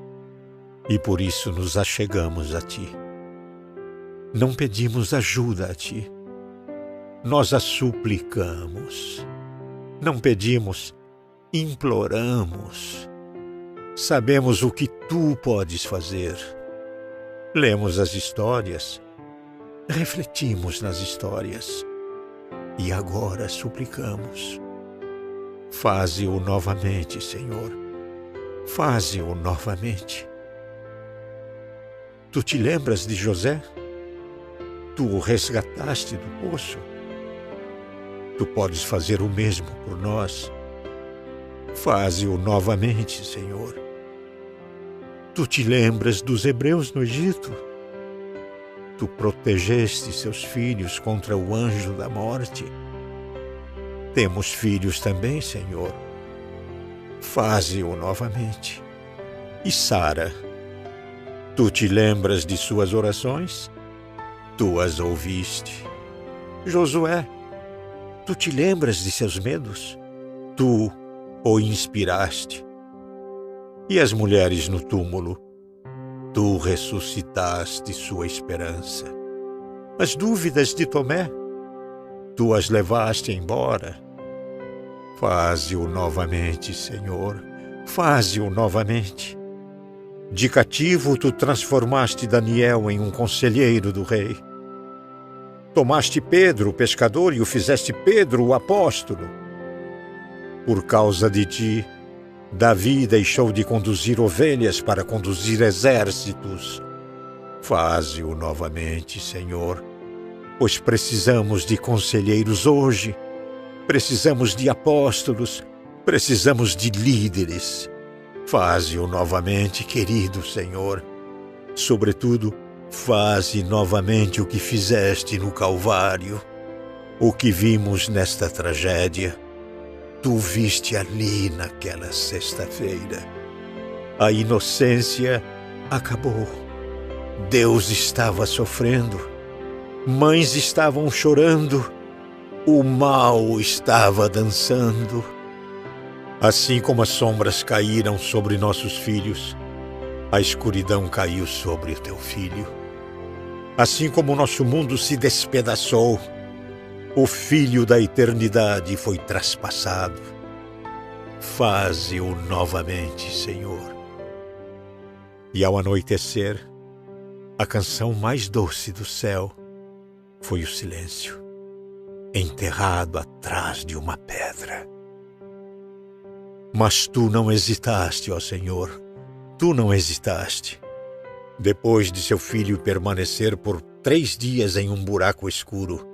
e por isso nos achegamos a Ti. Não pedimos ajuda a Ti. Nós a suplicamos. Não pedimos, imploramos. Sabemos o que Tu podes fazer. Lemos as histórias, refletimos nas histórias e agora suplicamos. Faze-o novamente, Senhor. Faze-o novamente. Tu te lembras de José? Tu o resgataste do poço. Tu podes fazer o mesmo por nós. Faze-o novamente, Senhor. Tu te lembras dos hebreus no Egito? Tu protegeste seus filhos contra o anjo da morte. Temos filhos também, Senhor. Faze-o novamente. E Sara, tu te lembras de suas orações? Tu as ouviste. Josué, tu te lembras de seus medos? Tu o inspiraste. E as mulheres no túmulo? Tu ressuscitaste sua esperança. As dúvidas de Tomé? Tu as levaste embora. Faze-o novamente, Senhor. Faze-o novamente. De cativo, tu transformaste Daniel em um conselheiro do rei. Tomaste Pedro, o pescador, e o fizeste Pedro, o apóstolo. Por causa de ti, Davi deixou de conduzir ovelhas para conduzir exércitos. Faze-o novamente, Senhor, pois precisamos de conselheiros hoje. Precisamos de apóstolos, precisamos de líderes. Faze-o novamente, querido Senhor. Sobretudo, faze novamente o que fizeste no Calvário, o que vimos nesta tragédia. Tu viste ali naquela sexta-feira. A inocência acabou. Deus estava sofrendo. Mães estavam chorando. O mal estava dançando. Assim como as sombras caíram sobre nossos filhos, a escuridão caiu sobre o teu filho. Assim como o nosso mundo se despedaçou, o Filho da eternidade foi traspassado. Faze-o novamente, Senhor. E ao anoitecer, a canção mais doce do céu foi o silêncio, enterrado atrás de uma pedra. Mas tu não hesitaste, ó Senhor, tu não hesitaste. Depois de seu filho permanecer por 3 dias em um buraco escuro,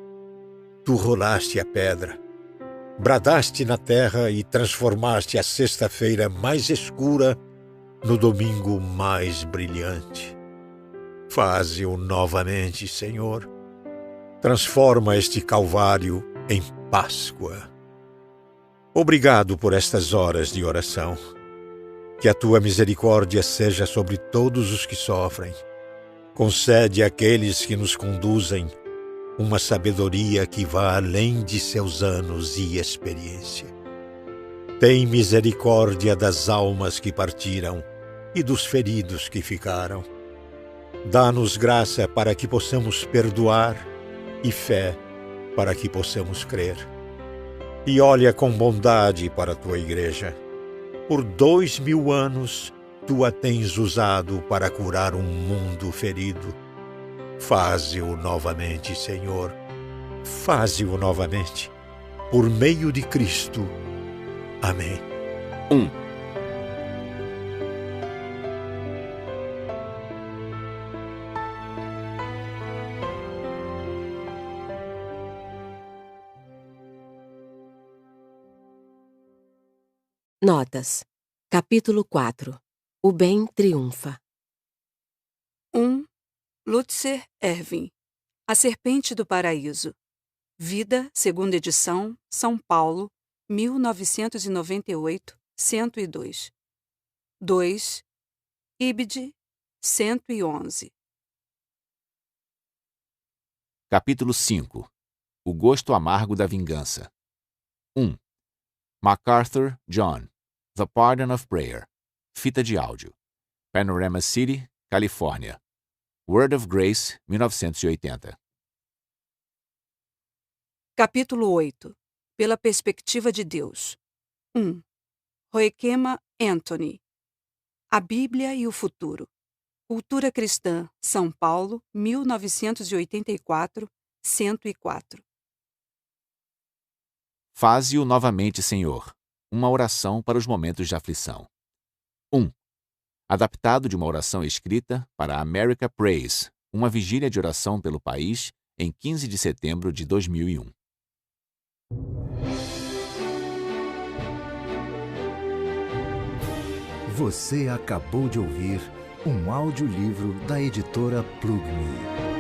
tu rolaste a pedra, bradaste na terra e transformaste a sexta-feira mais escura no domingo mais brilhante. Faze-o novamente, Senhor. Transforma este Calvário em Páscoa. Obrigado por estas horas de oração. Que a tua misericórdia seja sobre todos os que sofrem. Concede àqueles que nos conduzem uma sabedoria que vá além de seus anos e experiência. Tem misericórdia das almas que partiram e dos feridos que ficaram. Dá-nos graça para que possamos perdoar e fé para que possamos crer. E olha com bondade para a tua igreja. Por 2000 anos, tu a tens usado para curar um mundo ferido. Faze-o novamente, Senhor. Faze-o novamente. Por meio de Cristo. Amém. 1. Notas. Capítulo 4. O bem triunfa. 1. Lutzer Erwin. A Serpente do Paraíso. Vida, segunda edição, São Paulo, 1998, 102. 2. Ibid, 111. Capítulo 5. O gosto amargo da vingança. 1. MacArthur, John. The Pardon of Prayer. Fita de áudio. Panorama City, Califórnia. Word of Grace, 1980. Capítulo 8. Pela perspectiva de Deus. 1. Roekema Anthony. A Bíblia e o Futuro. Cultura Cristã, São Paulo, 1984, 104. Faze-o novamente, Senhor. Uma oração para os momentos de aflição. 1. Adaptado de uma oração escrita para America Praise, uma vigília de oração pelo país, em 15 de setembro de 2001. Você acabou de ouvir um audiolivro da editora Plug Me.